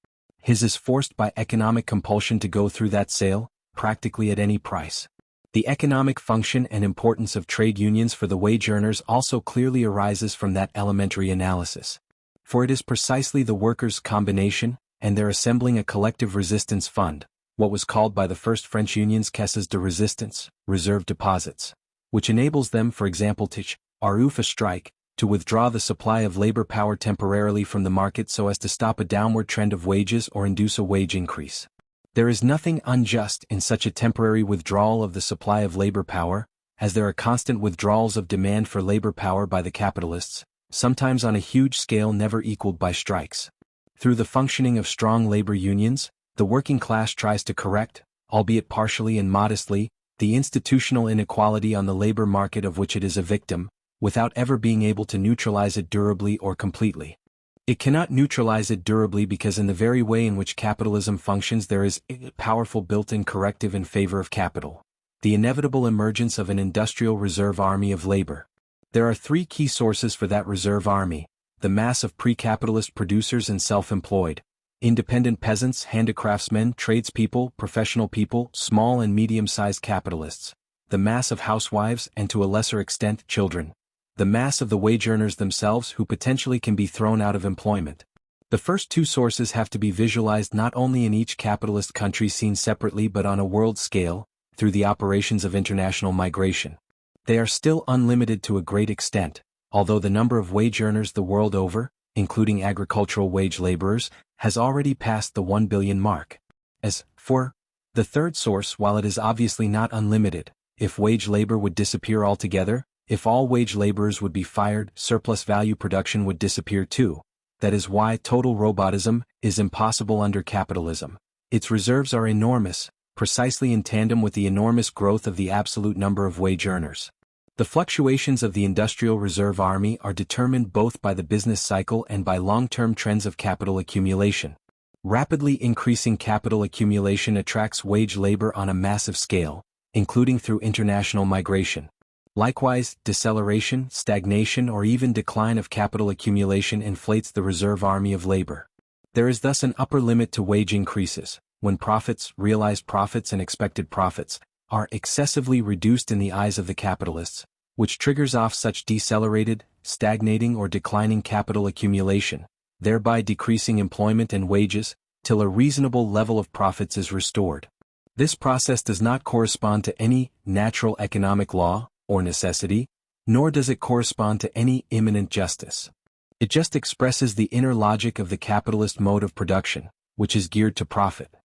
His is forced by economic compulsion to go through that sale, practically at any price. The economic function and importance of trade unions for the wage earners also clearly arises from that elementary analysis. For it is precisely the workers' combination, and their assembling a collective resistance fund, what was called by the first French unions caisses de resistance, reserve deposits, which enables them, for example, to a strike, to withdraw the supply of labor power temporarily from the market so as to stop a downward trend of wages or induce a wage increase. There is nothing unjust in such a temporary withdrawal of the supply of labor power, as there are constant withdrawals of demand for labor power by the capitalists, sometimes on a huge scale never equaled by strikes. Through the functioning of strong labor unions, the working class tries to correct, albeit partially and modestly, the institutional inequality on the labor market of which it is a victim, without ever being able to neutralize it durably or completely. It cannot neutralize it durably because in the very way in which capitalism functions there is a powerful built-in corrective in favor of capital: the inevitable emergence of an industrial reserve army of labor. There are three key sources for that reserve army: the mass of pre-capitalist producers and self-employed, independent peasants, handicraftsmen, tradespeople, professional people, small and medium-sized capitalists, the mass of housewives and to a lesser extent children, the mass of the wage earners themselves who potentially can be thrown out of employment. The first two sources have to be visualized not only in each capitalist country seen separately but on a world scale, through the operations of international migration. They are still unlimited to a great extent, although the number of wage earners the world over, including agricultural wage laborers, has already passed the 1 billion mark. As for the third source, while it is obviously not unlimited, if wage labor would disappear altogether, if all wage laborers would be fired, surplus value production would disappear too. That is why total robotism is impossible under capitalism. Its reserves are enormous, precisely in tandem with the enormous growth of the absolute number of wage earners. The fluctuations of the industrial reserve army are determined both by the business cycle and by long-term trends of capital accumulation. Rapidly increasing capital accumulation attracts wage labor on a massive scale, including through international migration. Likewise, deceleration, stagnation or even decline of capital accumulation inflates the reserve army of labor. There is thus an upper limit to wage increases, when profits, realized profits and expected profits, are excessively reduced in the eyes of the capitalists, which triggers off such decelerated, stagnating or declining capital accumulation, thereby decreasing employment and wages, till a reasonable level of profits is restored. This process does not correspond to any natural economic law, or necessity, nor does it correspond to any immanent justice. It just expresses the inner logic of the capitalist mode of production, which is geared to profit.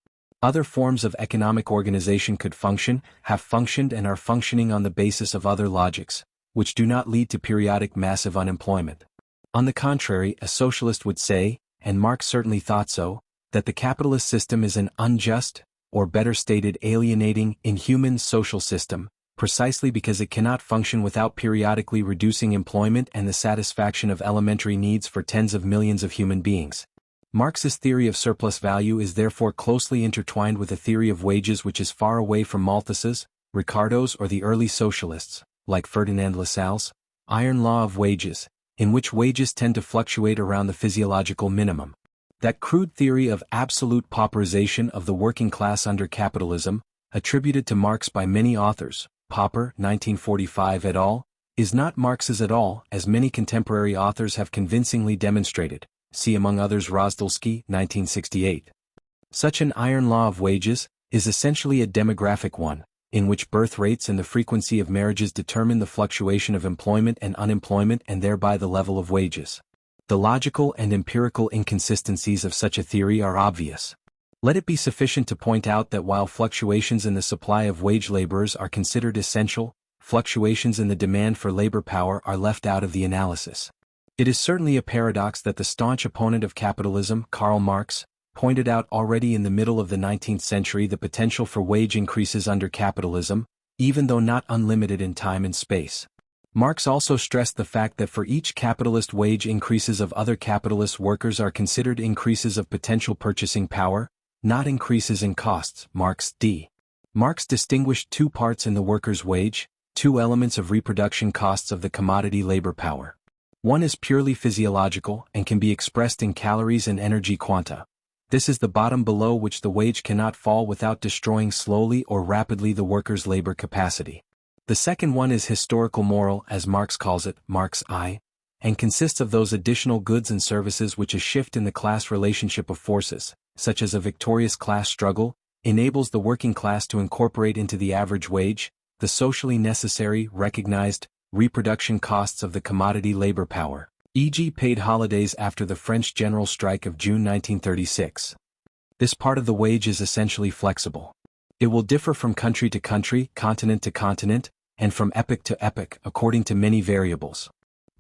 Other forms of economic organization could function, have functioned and are functioning on the basis of other logics, which do not lead to periodic massive unemployment. On the contrary, a socialist would say, and Marx certainly thought so, that the capitalist system is an unjust, or better stated alienating, inhuman social system, precisely because it cannot function without periodically reducing employment and the satisfaction of elementary needs for tens of millions of human beings. Marx's theory of surplus value is therefore closely intertwined with a theory of wages which is far away from Malthus's, Ricardo's or the early socialists, like Ferdinand Lassalle's, iron law of wages, in which wages tend to fluctuate around the physiological minimum. That crude theory of absolute pauperization of the working class under capitalism, attributed to Marx by many authors, Popper, 1945 et al., is not Marx's at all, as many contemporary authors have convincingly demonstrated. See among others Rozdilsky, 1968. Such an iron law of wages is essentially a demographic one, in which birth rates and the frequency of marriages determine the fluctuation of employment and unemployment and thereby the level of wages. The logical and empirical inconsistencies of such a theory are obvious. Let it be sufficient to point out that while fluctuations in the supply of wage laborers are considered essential, fluctuations in the demand for labor power are left out of the analysis. It is certainly a paradox that the staunch opponent of capitalism, Karl Marx, pointed out already in the middle of the 19th century the potential for wage increases under capitalism, even though not unlimited in time and space. Marx also stressed the fact that for each capitalist wage increases of other capitalist workers are considered increases of potential purchasing power, not increases in costs. Marx d. Marx distinguished two parts in the worker's wage, two elements of reproduction costs of the commodity labor power. One is purely physiological and can be expressed in calories and energy quanta. This is the bottom below which the wage cannot fall without destroying slowly or rapidly the worker's labor capacity. The second one is historical moral, as Marx calls it, Marx I, and consists of those additional goods and services which a shift in the class relationship of forces, such as a victorious class struggle, enables the working class to incorporate into the average wage, the socially necessary, recognized, reproduction costs of the commodity labor power, e.g. paid holidays after the French general strike of June 1936. This part of the wage is essentially flexible. It will differ from country to country, continent to continent, and from epoch to epoch according to many variables.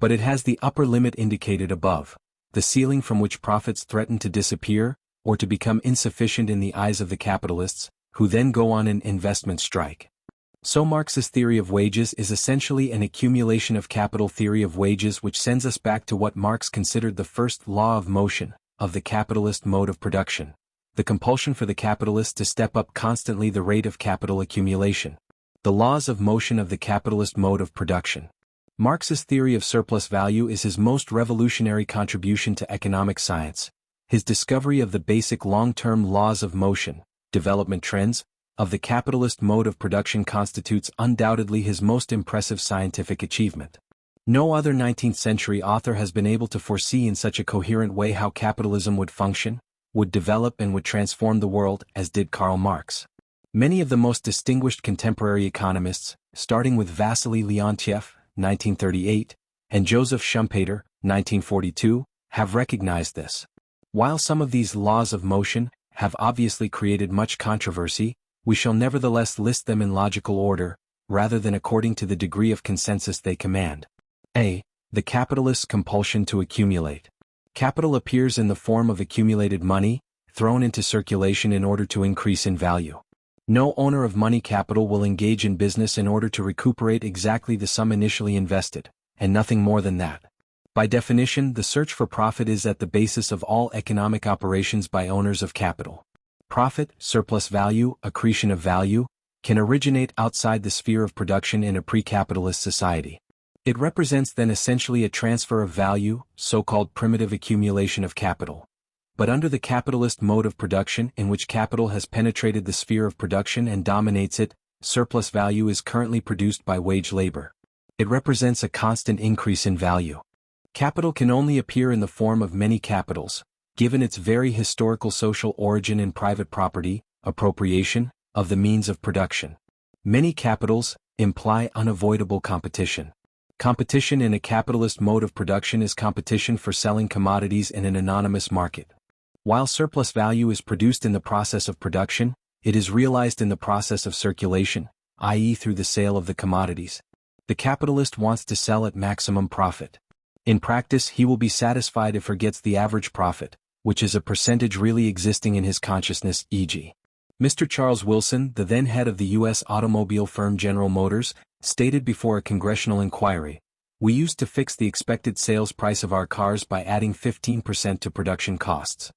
But it has the upper limit indicated above, the ceiling from which profits threaten to disappear, or to become insufficient in the eyes of the capitalists, who then go on an investment strike. So Marx's theory of wages is essentially an accumulation of capital theory of wages which sends us back to what Marx considered the first law of motion, of the capitalist mode of production, the compulsion for the capitalist to step up constantly the rate of capital accumulation. The laws of motion of the capitalist mode of production. Marx's theory of surplus value is his most revolutionary contribution to economic science. His discovery of the basic long-term laws of motion, development trends, of the capitalist mode of production constitutes undoubtedly his most impressive scientific achievement. No other 19th century author has been able to foresee in such a coherent way how capitalism would function, would develop and would transform the world, as did Karl Marx. Many of the most distinguished contemporary economists, starting with Vasily Leontiev, 1938, and Joseph Schumpeter, 1942, have recognized this. While some of these laws of motion have obviously created much controversy, we shall nevertheless list them in logical order, rather than according to the degree of consensus they command. A. The capitalist's compulsion to accumulate. Capital appears in the form of accumulated money, thrown into circulation in order to increase in value. No owner of money capital will engage in business in order to recuperate exactly the sum initially invested, and nothing more than that. By definition, the search for profit is at the basis of all economic operations by owners of capital. Profit, surplus value, accretion of value, can originate outside the sphere of production in a pre-capitalist society. It represents then essentially a transfer of value, so-called primitive accumulation of capital. But under the capitalist mode of production in which capital has penetrated the sphere of production and dominates it, surplus value is currently produced by wage labor. It represents a constant increase in value. Capital can only appear in the form of many capitals, given its very historical social origin in private property, appropriation, of the means of production. Many capitals imply unavoidable competition. Competition in a capitalist mode of production is competition for selling commodities in an anonymous market. While surplus value is produced in the process of production, it is realized in the process of circulation, i.e. through the sale of the commodities. The capitalist wants to sell at maximum profit. In practice, he will be satisfied if he gets the average profit, which is a percentage really existing in his consciousness, e.g. Mr. Charles Wilson, the then head of the U.S. automobile firm General Motors, stated before a congressional inquiry, "We used to fix the expected sales price of our cars by adding 15% to production costs."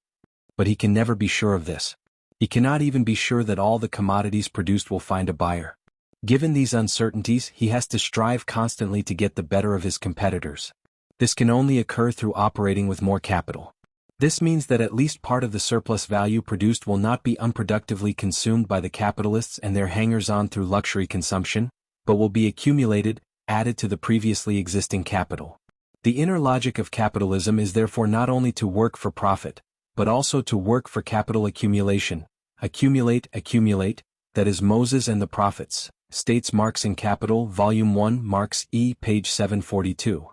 But he can never be sure of this. He cannot even be sure that all the commodities produced will find a buyer. Given these uncertainties, he has to strive constantly to get the better of his competitors. This can only occur through operating with more capital. This means that at least part of the surplus value produced will not be unproductively consumed by the capitalists and their hangers-on through luxury consumption, but will be accumulated, added to the previously existing capital. The inner logic of capitalism is therefore not only to work for profit, but also to work for capital accumulation. Accumulate, that is Moses and the prophets, states Marx in Capital, Volume 1, Marx E. page 742.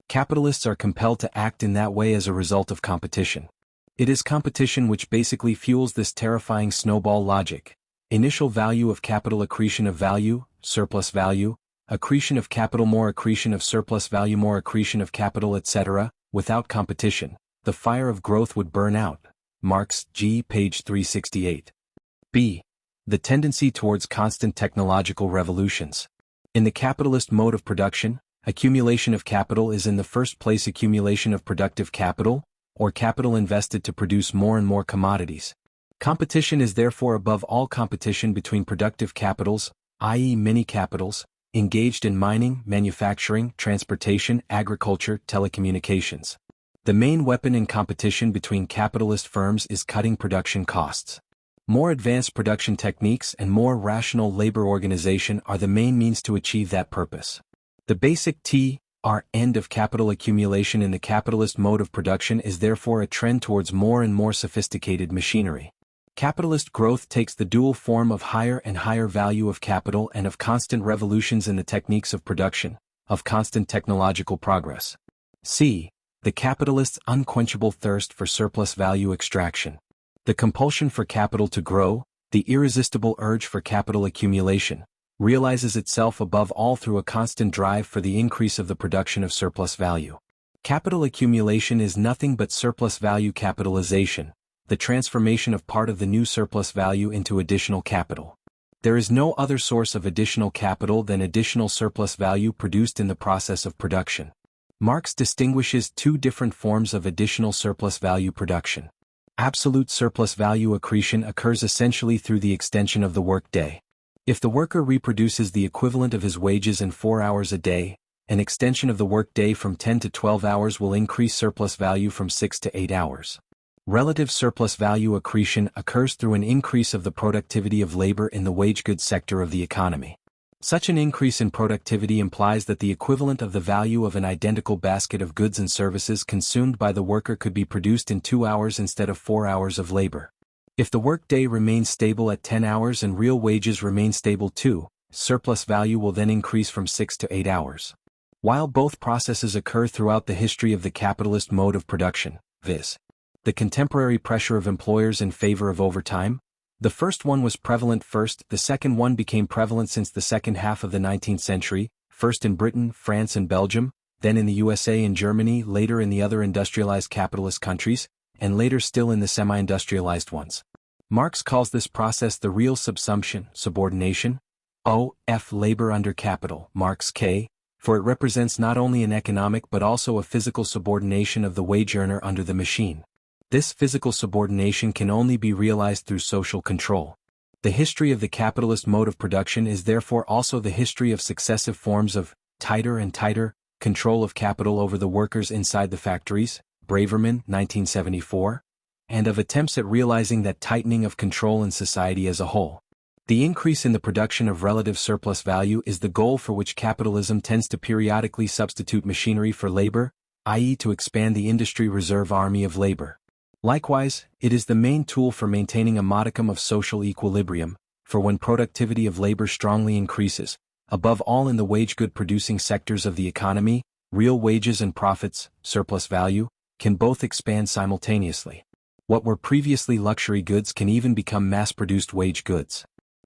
Capitalists are compelled to act in that way as a result of competition. It is competition which basically fuels this terrifying snowball logic. Initial value of capital, accretion of value, surplus value, accretion of capital, more accretion of surplus value, more accretion of capital, etc. Without competition, the fire of growth would burn out. Marx, G. page 368. B. The tendency towards constant technological revolutions. In the capitalist mode of production, accumulation of capital is in the first place accumulation of productive capital, or capital invested to produce more and more commodities. Competition is therefore above all competition between productive capitals, i.e. many capitals, engaged in mining, manufacturing, transportation, agriculture, telecommunications. The main weapon in competition between capitalist firms is cutting production costs. More advanced production techniques and more rational labor organization are the main means to achieve that purpose. The basic end of capital accumulation in the capitalist mode of production is therefore a trend towards more and more sophisticated machinery. Capitalist growth takes the dual form of higher and higher value of capital and of constant revolutions in the techniques of production, of constant technological progress. C. The capitalist's unquenchable thirst for surplus value extraction. The compulsion for capital to grow, the irresistible urge for capital accumulation, realizes itself above all through a constant drive for the increase of the production of surplus value. Capital accumulation is nothing but surplus value capitalization, the transformation of part of the new surplus value into additional capital. There is no other source of additional capital than additional surplus value produced in the process of production. Marx distinguishes two different forms of additional surplus value production. Absolute surplus value accretion occurs essentially through the extension of the workday. If the worker reproduces the equivalent of his wages in 4 hours a day, an extension of the workday from 10 to 12 hours will increase surplus value from 6 to 8 hours. Relative surplus value accretion occurs through an increase of the productivity of labor in the wage goods sector of the economy. Such an increase in productivity implies that the equivalent of the value of an identical basket of goods and services consumed by the worker could be produced in 2 hours instead of 4 hours of labor. If the workday remains stable at 10 hours and real wages remain stable too, surplus value will then increase from 6 to 8 hours. While both processes occur throughout the history of the capitalist mode of production, viz. the contemporary pressure of employers in favor of overtime, the first one was prevalent first, the second one became prevalent since the second half of the 19th century, first in Britain, France and Belgium, then in the USA and Germany, later in the other industrialized capitalist countries, and later still in the semi-industrialized ones. Marx calls this process the real subsumption, subordination, of labor under capital, Marx K, for it represents not only an economic but also a physical subordination of the wage earner under the machine. This physical subordination can only be realized through social control. The history of the capitalist mode of production is therefore also the history of successive forms of tighter and tighter control of capital over the workers inside the factories, Braverman, 1974, and of attempts at realizing that tightening of control in society as a whole. The increase in the production of relative surplus value is the goal for which capitalism tends to periodically substitute machinery for labor, i.e. to expand the industry reserve army of labor. Likewise, it is the main tool for maintaining a modicum of social equilibrium, for when productivity of labor strongly increases, above all in the wage-good producing sectors of the economy, real wages and profits, surplus value, can both expand simultaneously. What were previously luxury goods can even become mass-produced wage goods.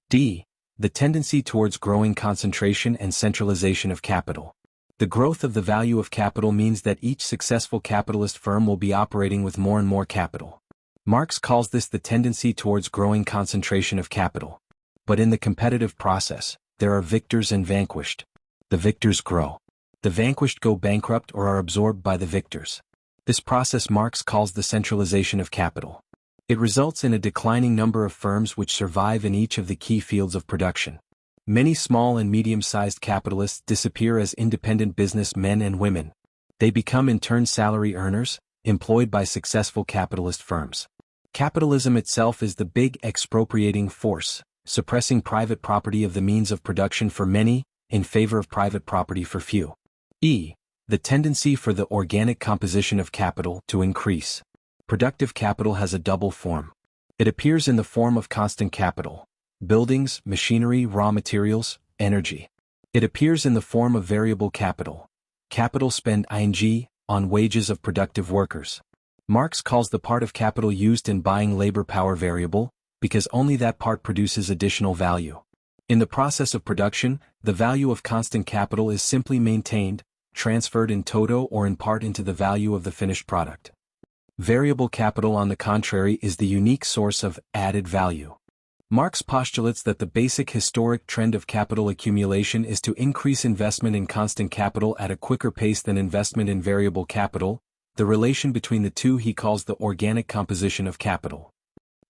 D. The tendency towards growing concentration and centralization of capital. The growth of the value of capital means that each successful capitalist firm will be operating with more and more capital. Marx calls this the tendency towards growing concentration of capital. But in the competitive process, there are victors and vanquished. The victors grow. The vanquished go bankrupt or are absorbed by the victors. This process Marx calls the centralization of capital. It results in a declining number of firms which survive in each of the key fields of production. Many small and medium-sized capitalists disappear as independent business men and women. They become in turn salary earners, employed by successful capitalist firms. Capitalism itself is the big expropriating force, suppressing private property of the means of production for many, in favor of private property for few. E. The tendency for the organic composition of capital to increase. Productive capital has a double form. It appears in the form of constant capital. Buildings, machinery, raw materials, energy. It appears in the form of variable capital. Capital spend ing on wages of productive workers. Marx calls the part of capital used in buying labor power variable, because only that part produces additional value. In the process of production, the value of constant capital is simply maintained, transferred in toto or in part into the value of the finished product. Variable capital, on the contrary, is the unique source of added value. Marx postulates that the basic historic trend of capital accumulation is to increase investment in constant capital at a quicker pace than investment in variable capital. The relation between the two he calls the organic composition of capital.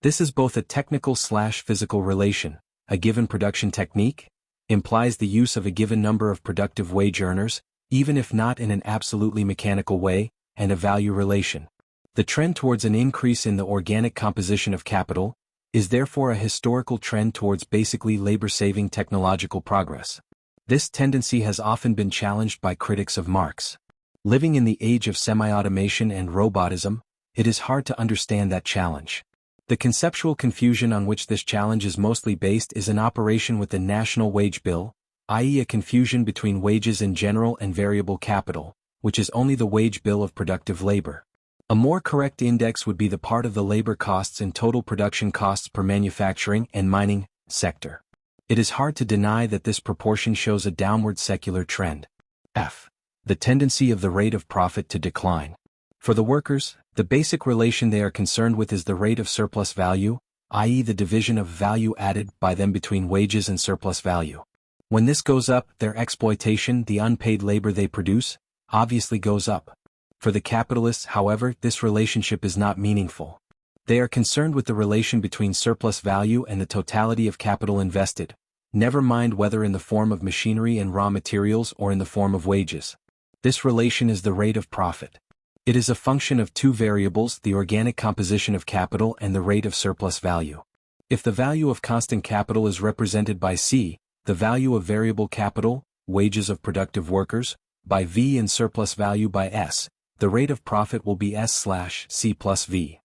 This is both a technical/physical relation. A given production technique implies the use of a given number of productive wage earners, even if not in an absolutely mechanical way, and a value relation. The trend towards an increase in the organic composition of capital is therefore a historical trend towards basically labor-saving technological progress. This tendency has often been challenged by critics of Marx. Living in the age of semi-automation and robotism, it is hard to understand that challenge. The conceptual confusion on which this challenge is mostly based is an operation with the National Wage Bill, i.e. a confusion between wages in general and variable capital, which is only the wage bill of productive labor. A more correct index would be the part of the labor costs in total production costs per manufacturing and mining sector. It is hard to deny that this proportion shows a downward secular trend. F. The tendency of the rate of profit to decline. For the workers, the basic relation they are concerned with is the rate of surplus value, i.e. the division of value added by them between wages and surplus value. When this goes up, their exploitation, the unpaid labor they produce, obviously goes up. For the capitalists, however, this relationship is not meaningful. They are concerned with the relation between surplus value and the totality of capital invested, never mind whether in the form of machinery and raw materials or in the form of wages. This relation is the rate of profit. It is a function of two variables, the organic composition of capital and the rate of surplus value. If the value of constant capital is represented by C, the value of variable capital, wages of productive workers, by V and surplus value by S, the rate of profit will be S/C plus V.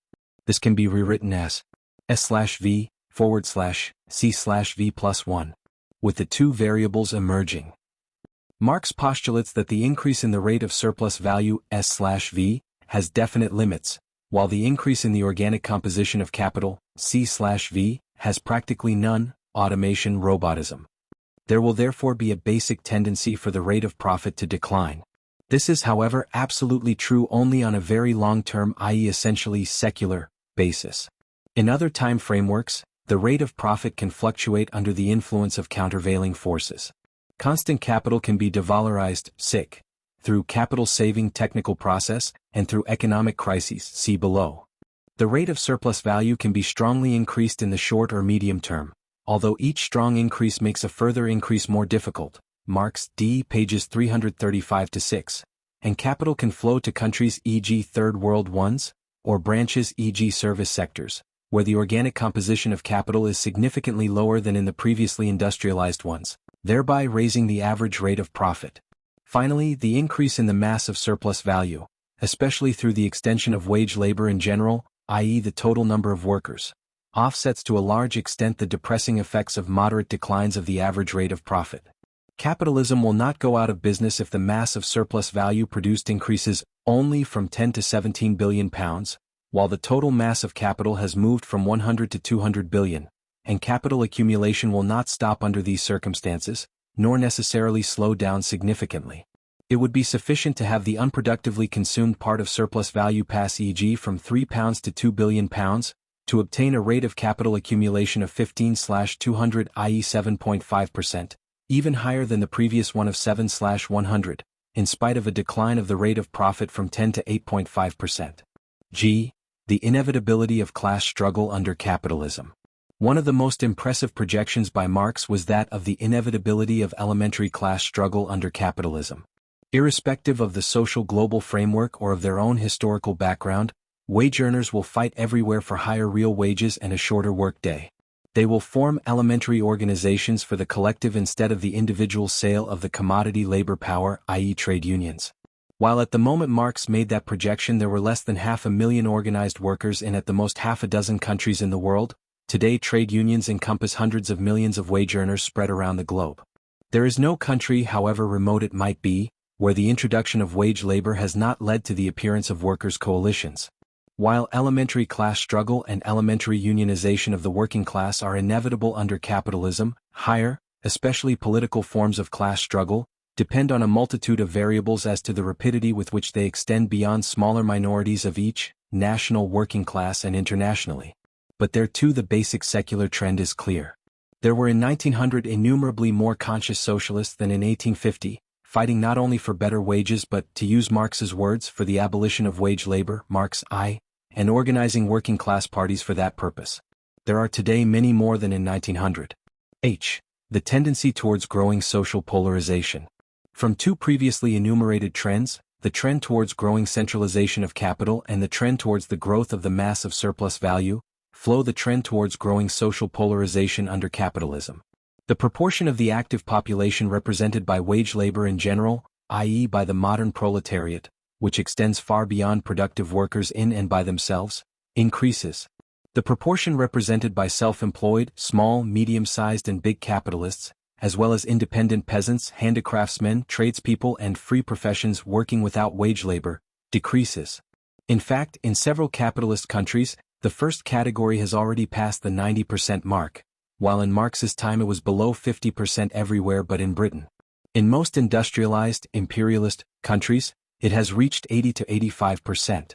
This can be rewritten as S/V/C/V plus 1, with the two variables emerging. Marx postulates that the increase in the rate of surplus value S/V has definite limits, while the increase in the organic composition of capital C/V has practically none, automation, robotism. There will therefore be a basic tendency for the rate of profit to decline. This is, however, absolutely true only on a very long-term, i.e. essentially secular, basis. In other time frameworks, the rate of profit can fluctuate under the influence of countervailing forces. Constant capital can be devalorized, through capital-saving technical process, and through economic crises, see below. The rate of surplus value can be strongly increased in the short or medium term, although each strong increase makes a further increase more difficult. Marx, D. pages 335-6, and capital can flow to countries e.g. third world ones, or branches e.g. service sectors, where the organic composition of capital is significantly lower than in the previously industrialized ones, thereby raising the average rate of profit. Finally, the increase in the mass of surplus value, especially through the extension of wage labor in general, i.e. the total number of workers, offsets to a large extent the depressing effects of moderate declines of the average rate of profit. Capitalism will not go out of business if the mass of surplus value produced increases only from 10 to 17 billion pounds, while the total mass of capital has moved from 100 to 200 billion, and capital accumulation will not stop under these circumstances, nor necessarily slow down significantly. It would be sufficient to have the unproductively consumed part of surplus value pass e.g. from £3 to £2 billion, to obtain a rate of capital accumulation of 15/200, i.e. 7.5%, even higher than the previous one of 7/100, in spite of a decline of the rate of profit from 10 to 8.5%. G. The inevitability of class struggle under capitalism. One of the most impressive projections by Marx was that of the inevitability of elementary class struggle under capitalism. Irrespective of the social global framework or of their own historical background, wage earners will fight everywhere for higher real wages and a shorter workday. They will form elementary organizations for the collective instead of the individual sale of the commodity labor power, i.e. trade unions. While at the moment Marx made that projection there were less than 500,000 organized workers in at the most half a dozen countries in the world, today trade unions encompass hundreds of millions of wage earners spread around the globe. There is no country, however remote it might be, where the introduction of wage labor has not led to the appearance of workers' coalitions. While elementary class struggle and elementary unionization of the working class are inevitable under capitalism, higher, especially political forms of class struggle, depend on a multitude of variables as to the rapidity with which they extend beyond smaller minorities of each, national working class and internationally. But there too the basic secular trend is clear. There were in 1900 innumerably more conscious socialists than in 1850, fighting not only for better wages but, to use Marx's words, for the abolition of wage labor, Marx I, and organizing working class parties for that purpose. There are today many more than in 1900. H. The tendency towards growing social polarization. From two previously enumerated trends, the trend towards growing centralization of capital and the trend towards the growth of the mass of surplus value, flow the trend towards growing social polarization under capitalism. The proportion of the active population represented by wage labor in general, i.e. by the modern proletariat, which extends far beyond productive workers in and by themselves, increases. The proportion represented by self-employed, small, medium-sized and big capitalists, as well as independent peasants, handicraftsmen, tradespeople and free professions working without wage labor, decreases. In fact, in several capitalist countries, the first category has already passed the 90% mark, while in Marx's time it was below 50% everywhere but in Britain. In most industrialized, imperialist countries, it has reached 80 to 85%.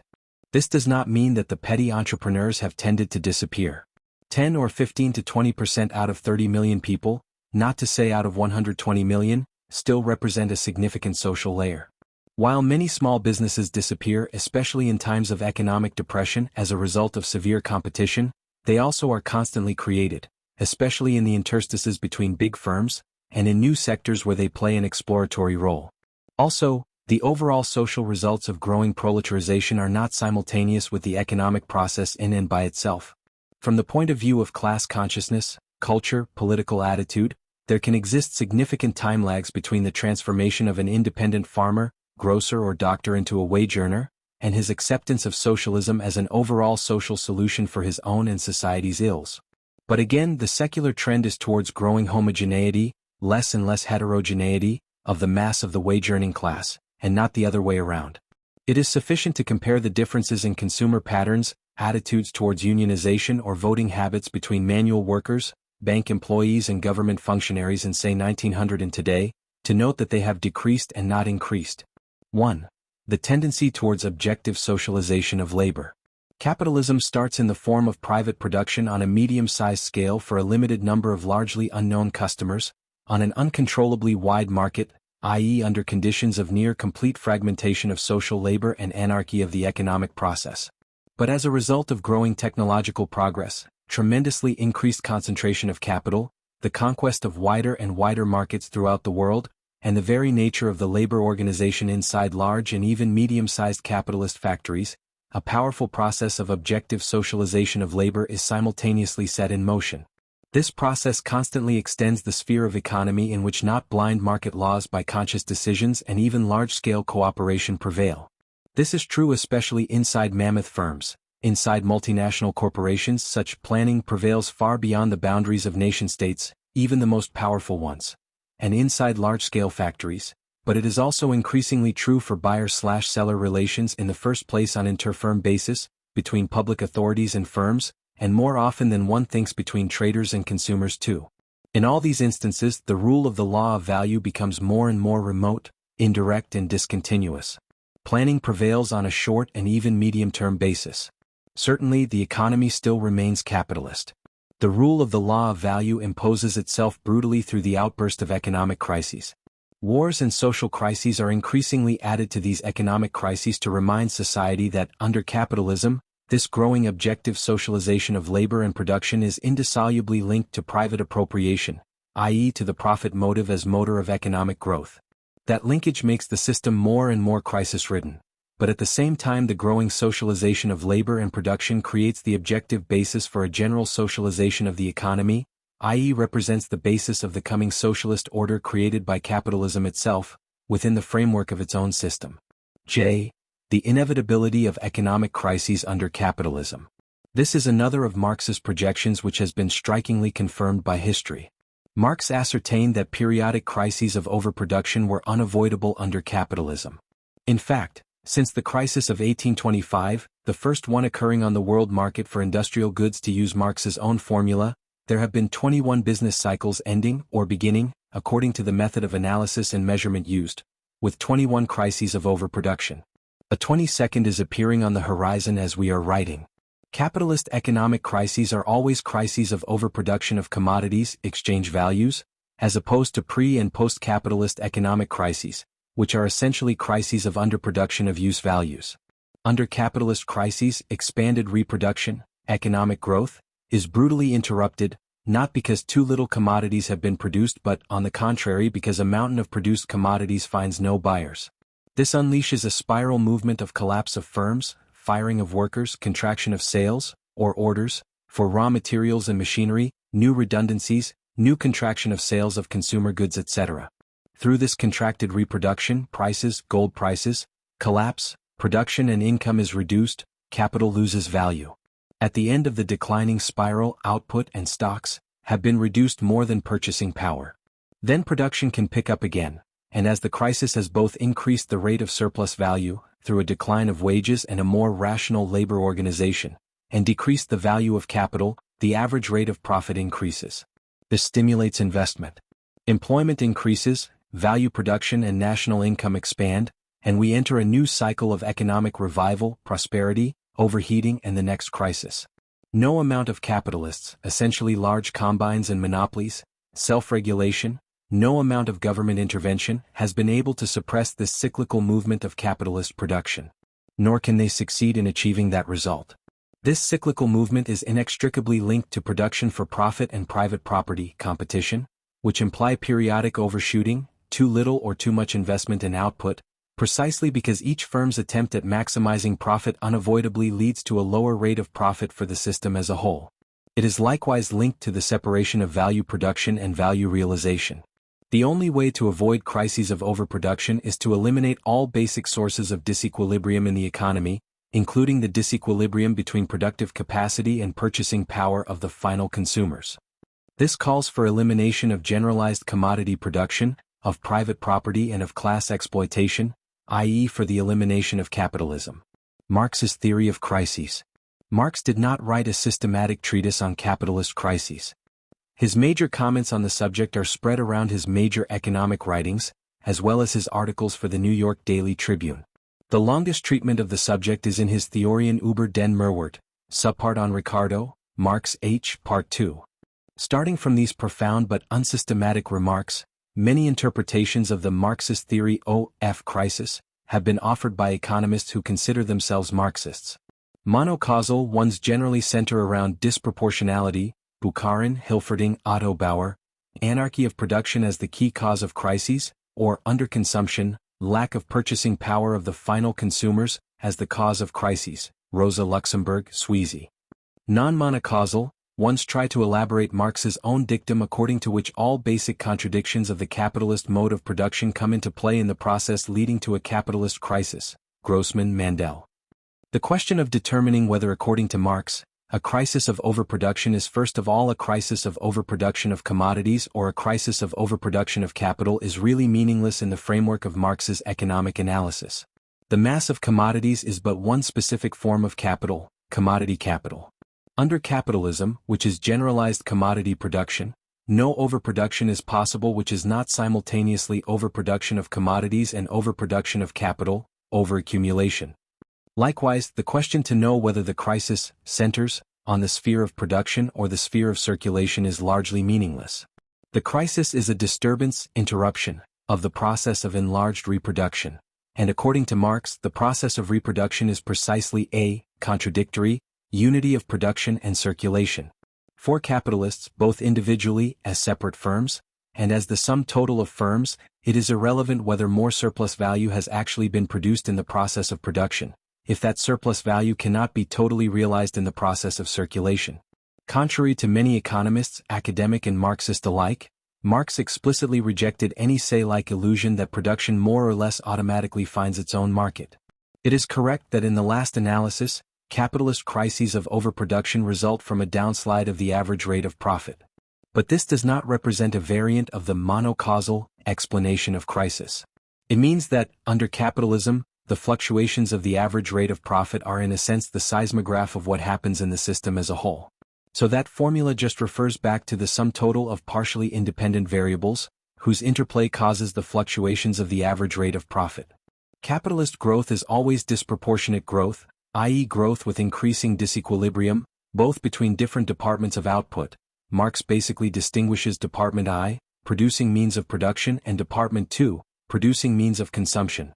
This does not mean that the petty entrepreneurs have tended to disappear. 10 or 15 to 20% out of 30 million people, not to say out of 120 million, still represent a significant social layer. While many small businesses disappear, especially in times of economic depression as a result of severe competition, they also are constantly created, especially in the interstices between big firms, and in new sectors where they play an exploratory role. Also, the overall social results of growing proletarization are not simultaneous with the economic process in and by itself. From the point of view of class consciousness, culture, political attitude, there can exist significant time lags between the transformation of an independent farmer, grocer or doctor into a wage earner, and his acceptance of socialism as an overall social solution for his own and society's ills. But again, the secular trend is towards growing homogeneity, less and less heterogeneity, of the mass of the wage-earning class, and not the other way around. It is sufficient to compare the differences in consumer patterns, attitudes towards unionization or voting habits between manual workers, bank employees and government functionaries in say 1900 and today, to note that they have decreased and not increased. 1. The tendency towards objective socialization of labor. Capitalism starts in the form of private production on a medium-sized scale for a limited number of largely unknown customers, on an uncontrollably wide market, i.e. under conditions of near-complete fragmentation of social labor and anarchy of the economic process. But as a result of growing technological progress, tremendously increased concentration of capital, the conquest of wider and wider markets throughout the world, and the very nature of the labor organization inside large and even medium-sized capitalist factories, a powerful process of objective socialization of labor is simultaneously set in motion. This process constantly extends the sphere of economy in which not blind market laws by conscious decisions and even large-scale cooperation prevail. This is true especially inside mammoth firms. Inside multinational corporations, such planning prevails far beyond the boundaries of nation-states, even the most powerful ones. And inside large-scale factories, but it is also increasingly true for buyer-slash-seller relations in the first place on inter-firm basis, between public authorities and firms, and more often than one thinks between traders and consumers too. In all these instances, the rule of the law of value becomes more and more remote, indirect and discontinuous. Planning prevails on a short and even medium-term basis. Certainly, the economy still remains capitalist. The rule of the law of value imposes itself brutally through the outburst of economic crises. Wars and social crises are increasingly added to these economic crises to remind society that, under capitalism, this growing objective socialization of labor and production is indissolubly linked to private appropriation, i.e. to the profit motive as motor of economic growth. That linkage makes the system more and more crisis-ridden, but at the same time the growing socialization of labor and production creates the objective basis for a general socialization of the economy, i.e. represents the basis of the coming socialist order created by capitalism itself, within the framework of its own system. J. The inevitability of economic crises under capitalism. This is another of Marx's projections which has been strikingly confirmed by history. Marx ascertained that periodic crises of overproduction were unavoidable under capitalism. In fact, since the crisis of 1825, the first one occurring on the world market for industrial goods, to use Marx's own formula, there have been 21 business cycles ending or beginning, according to the method of analysis and measurement used, with 21 crises of overproduction. A 22nd is appearing on the horizon as we are writing. Capitalist economic crises are always crises of overproduction of commodities, exchange values, as opposed to pre- and post-capitalist economic crises, which are essentially crises of underproduction of use values. Under capitalist crises, expanded reproduction, economic growth, is brutally interrupted, not because too little commodities have been produced but, on the contrary, because a mountain of produced commodities finds no buyers. This unleashes a spiral movement of collapse of firms, firing of workers, contraction of sales, or orders, for raw materials and machinery, new redundancies, new contraction of sales of consumer goods, etc. Through this contracted reproduction, prices, gold prices, collapse, production and income is reduced, capital loses value. At the end of the declining spiral, output and stocks have been reduced more than purchasing power. Then production can pick up again, and as the crisis has both increased the rate of surplus value, through a decline of wages and a more rational labor organization, and decreased the value of capital, the average rate of profit increases. This stimulates investment. Employment increases, value production and national income expand, and we enter a new cycle of economic revival, prosperity, overheating and the next crisis. No amount of capitalists, essentially large combines and monopolies, self-regulation, no amount of government intervention has been able to suppress this cyclical movement of capitalist production. Nor can they succeed in achieving that result. This cyclical movement is inextricably linked to production for profit and private property competition, which imply periodic overshooting, too little or too much investment in output, precisely because each firm's attempt at maximizing profit unavoidably leads to a lower rate of profit for the system as a whole. It is likewise linked to the separation of value production and value realization. The only way to avoid crises of overproduction is to eliminate all basic sources of disequilibrium in the economy, including the disequilibrium between productive capacity and purchasing power of the final consumers. This calls for elimination of generalized commodity production, of private property and of class exploitation, i.e. for the elimination of capitalism. Marx's theory of crises. Marx did not write a systematic treatise on capitalist crises. His major comments on the subject are spread around his major economic writings, as well as his articles for the New York Daily Tribune. The longest treatment of the subject is in his Theorien über den Mehrwert, subpart on Ricardo, Marx H. Part 2. Starting from these profound but unsystematic remarks, many interpretations of the Marxist theory of crisis have been offered by economists who consider themselves Marxists. Monocausal ones generally center around disproportionality, Bukharin, Hilferding, Otto Bauer, anarchy of production as the key cause of crises, or underconsumption, lack of purchasing power of the final consumers, as the cause of crises, Rosa Luxemburg, Sweezy. Non-monocausal, once tried to elaborate Marx's own dictum according to which all basic contradictions of the capitalist mode of production come into play in the process leading to a capitalist crisis. Grossman, Mandel. The question of determining whether, according to Marx, a crisis of overproduction is first of all a crisis of overproduction of commodities or a crisis of overproduction of capital is really meaningless in the framework of Marx's economic analysis. The mass of commodities is but one specific form of capital, commodity capital. Under capitalism, which is generalized commodity production, no overproduction is possible which is not simultaneously overproduction of commodities and overproduction of capital, overaccumulation. Likewise, the question to know whether the crisis centers on the sphere of production or the sphere of circulation is largely meaningless. The crisis is a disturbance, interruption, of the process of enlarged reproduction. And according to Marx, the process of reproduction is precisely a contradictory unity of production and circulation. For capitalists, both individually, as separate firms, and as the sum total of firms, it is irrelevant whether more surplus value has actually been produced in the process of production, if that surplus value cannot be totally realized in the process of circulation. Contrary to many economists, academic and Marxist alike, Marx explicitly rejected any say-like illusion that production more or less automatically finds its own market. It is correct that in the last analysis, capitalist crises of overproduction result from a downslide of the average rate of profit. But this does not represent a variant of the monocausal explanation of crisis. It means that, under capitalism, the fluctuations of the average rate of profit are in a sense the seismograph of what happens in the system as a whole. So that formula just refers back to the sum total of partially independent variables, whose interplay causes the fluctuations of the average rate of profit. Capitalist growth is always disproportionate growth, i.e. growth with increasing disequilibrium, both between different departments of output. Marx basically distinguishes Department I, producing means of production, and Department II, producing means of consumption.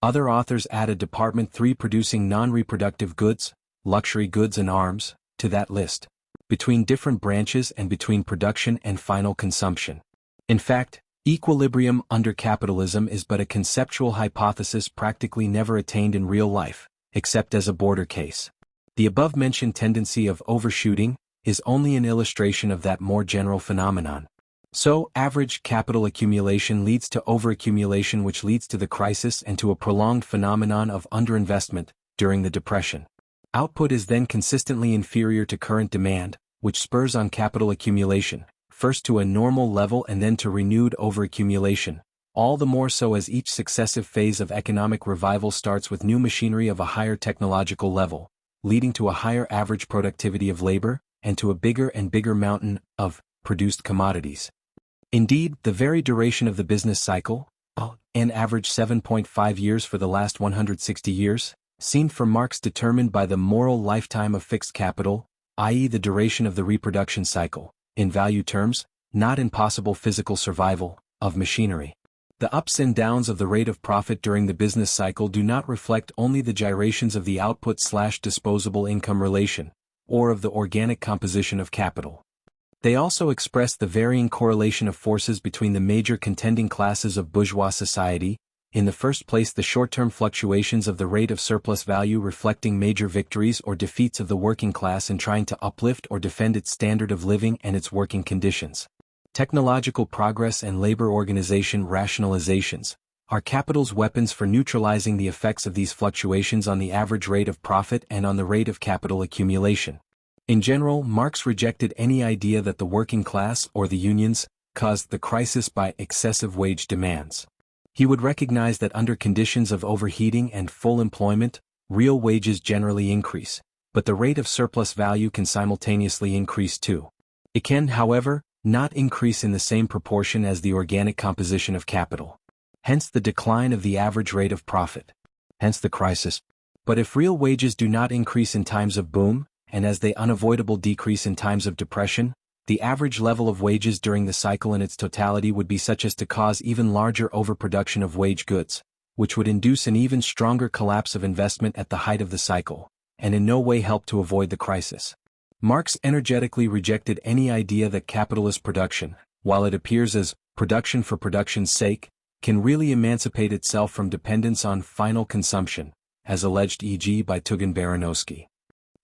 Other authors add a Department III producing non-reproductive goods, luxury goods and arms, to that list, between different branches and between production and final consumption. In fact, equilibrium under capitalism is but a conceptual hypothesis practically never attained in real life, except as a border case. The above-mentioned tendency of overshooting is only an illustration of that more general phenomenon. So, average capital accumulation leads to overaccumulation, which leads to the crisis and to a prolonged phenomenon of underinvestment during the Depression. Output is then consistently inferior to current demand, which spurs on capital accumulation, first to a normal level and then to renewed overaccumulation, all the more so as each successive phase of economic revival starts with new machinery of a higher technological level, leading to a higher average productivity of labor, and to a bigger and bigger mountain of produced commodities. Indeed, the very duration of the business cycle, an average 7.5 years for the last 160 years, seemed for Marx determined by the moral lifetime of fixed capital, i.e. the duration of the reproduction cycle, in value terms, not in possible physical survival, of machinery. The ups and downs of the rate of profit during the business cycle do not reflect only the gyrations of the output/disposable income relation, or of the organic composition of capital. They also express the varying correlation of forces between the major contending classes of bourgeois society, in the first place the short-term fluctuations of the rate of surplus value reflecting major victories or defeats of the working class in trying to uplift or defend its standard of living and its working conditions. Technological progress and labor organization rationalizations are capital's weapons for neutralizing the effects of these fluctuations on the average rate of profit and on the rate of capital accumulation. In general, Marx rejected any idea that the working class or the unions caused the crisis by excessive wage demands. He would recognize that under conditions of overheating and full employment, real wages generally increase, but the rate of surplus value can simultaneously increase too. It can, however, not increase in the same proportion as the organic composition of capital. Hence the decline of the average rate of profit. Hence the crisis. But if real wages do not increase in times of boom, and as they unavoidable decrease in times of depression, the average level of wages during the cycle in its totality would be such as to cause even larger overproduction of wage goods, which would induce an even stronger collapse of investment at the height of the cycle, and in no way help to avoid the crisis. Marx energetically rejected any idea that capitalist production, while it appears as production for production's sake, can really emancipate itself from dependence on final consumption, as alleged e.g. by Tugan-Baranowski.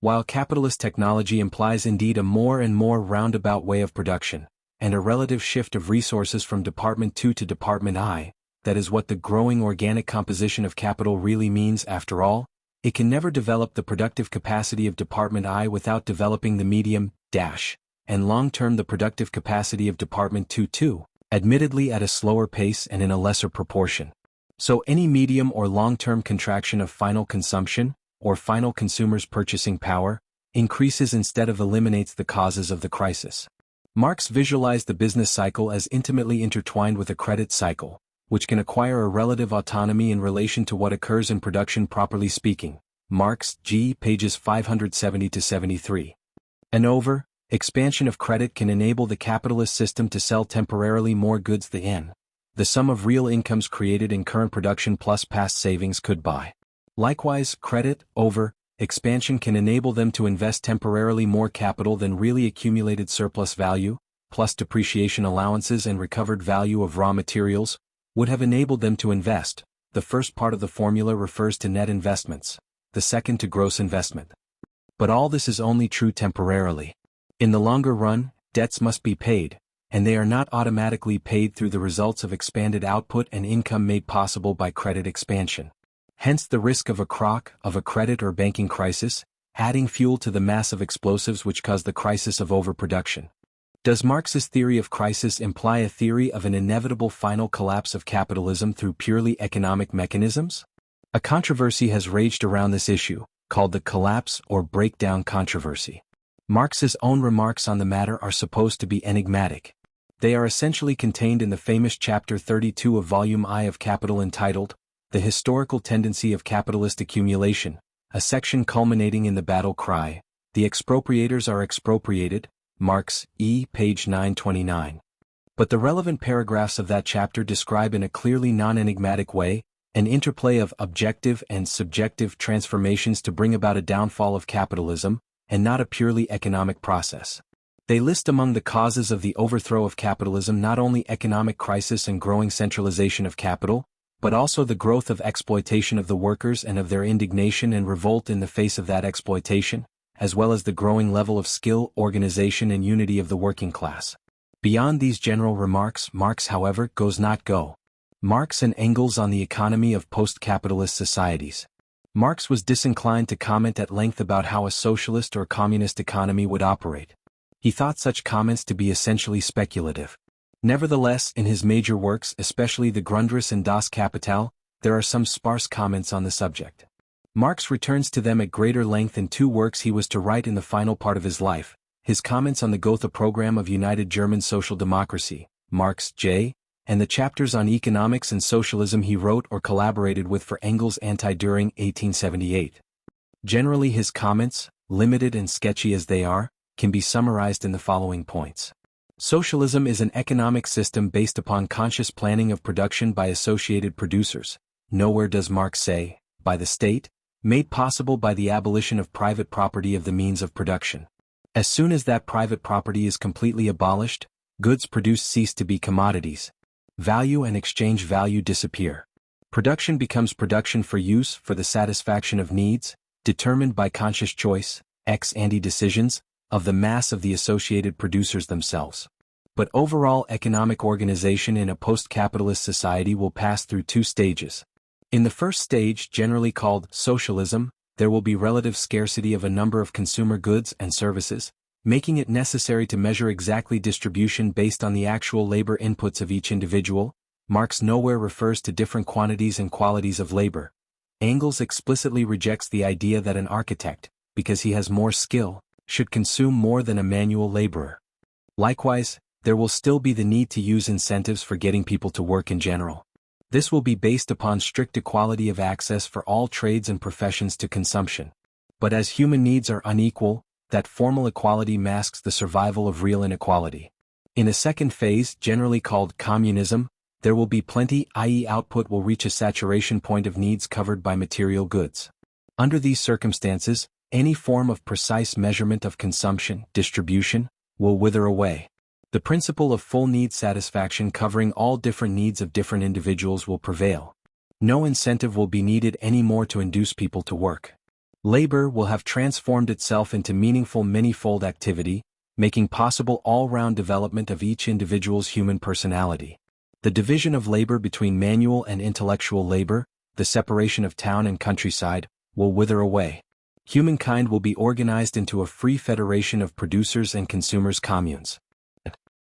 While capitalist technology implies indeed a more and more roundabout way of production, and a relative shift of resources from Department 2 to Department I, that is what the growing organic composition of capital really means after all, it can never develop the productive capacity of Department I without developing the medium, and long-term the productive capacity of Department 2 too, admittedly at a slower pace and in a lesser proportion. So any medium or long-term contraction of final consumption, or final consumers' purchasing power, increases instead of eliminates the causes of the crisis. Marx visualized the business cycle as intimately intertwined with a credit cycle, which can acquire a relative autonomy in relation to what occurs in production properly speaking. Marx, G. pages 570-73. An expansion of credit can enable the capitalist system to sell temporarily more goods than the sum of real incomes created in current production plus past savings could buy. Likewise, credit expansion can enable them to invest temporarily more capital than really accumulated surplus value, plus depreciation allowances and recovered value of raw materials, would have enabled them to invest. The first part of the formula refers to net investments, the second to gross investment. But all this is only true temporarily. In the longer run, debts must be paid, and they are not automatically paid through the results of expanded output and income made possible by credit expansion. Hence the risk of a credit or banking crisis, adding fuel to the mass of explosives which cause the crisis of overproduction. Does Marx's theory of crisis imply a theory of an inevitable final collapse of capitalism through purely economic mechanisms? A controversy has raged around this issue, called the collapse or breakdown controversy. Marx's own remarks on the matter are supposed to be enigmatic. They are essentially contained in the famous chapter 32 of Volume I of Capital entitled, The Historical Tendency of Capitalist Accumulation, a section culminating in the battle cry, "The expropriators are expropriated," Marx, page 929. But the relevant paragraphs of that chapter describe in a clearly non-enigmatic way, an interplay of objective and subjective transformations to bring about a downfall of capitalism, and not a purely economic process. They list among the causes of the overthrow of capitalism not only economic crisis and growing centralization of capital, but also the growth of exploitation of the workers and of their indignation and revolt in the face of that exploitation, as well as the growing level of skill, organization and unity of the working class. Beyond these general remarks, Marx, however, goes not go. Marx and Engels on the economy of post-capitalist societies. Marx was disinclined to comment at length about how a socialist or communist economy would operate. He thought such comments to be essentially speculative. Nevertheless, in his major works, especially the Grundriss and Das Kapital, there are some sparse comments on the subject. Marx returns to them at greater length in two works he was to write in the final part of his life, his comments on the Gotha program of United German Social Democracy, Marx, J., and the chapters on economics and socialism he wrote or collaborated with for Engels' Anti-Düring 1878. Generally his comments, limited and sketchy as they are, can be summarized in the following points. Socialism is an economic system based upon conscious planning of production by associated producers. Nowhere does Marx say, by the state, made possible by the abolition of private property of the means of production. As soon as that private property is completely abolished, goods produced cease to be commodities. Value and exchange value disappear. Production becomes production for use for the satisfaction of needs, determined by conscious choice, ex-ante decisions, of the mass of the associated producers themselves. But overall economic organization in a post-capitalist society will pass through two stages. In the first stage, generally called socialism, there will be relative scarcity of a number of consumer goods and services, making it necessary to measure exactly distribution based on the actual labor inputs of each individual. Marx nowhere refers to different quantities and qualities of labor. Engels explicitly rejects the idea that an architect, because he has more skill, should consume more than a manual laborer. Likewise, there will still be the need to use incentives for getting people to work in general. This will be based upon strict equality of access for all trades and professions to consumption. But as human needs are unequal, that formal equality masks the survival of real inequality. In a second phase, generally called communism, there will be plenty, i.e. output will reach a saturation point of needs covered by material goods. Under these circumstances, any form of precise measurement of consumption, distribution, will wither away. The principle of full need satisfaction covering all different needs of different individuals will prevail. No incentive will be needed anymore to induce people to work. Labor will have transformed itself into meaningful many-fold activity, making possible all-round development of each individual's human personality. The division of labor between manual and intellectual labor, the separation of town and countryside, will wither away. Humankind will be organized into a free federation of producers and consumers communes.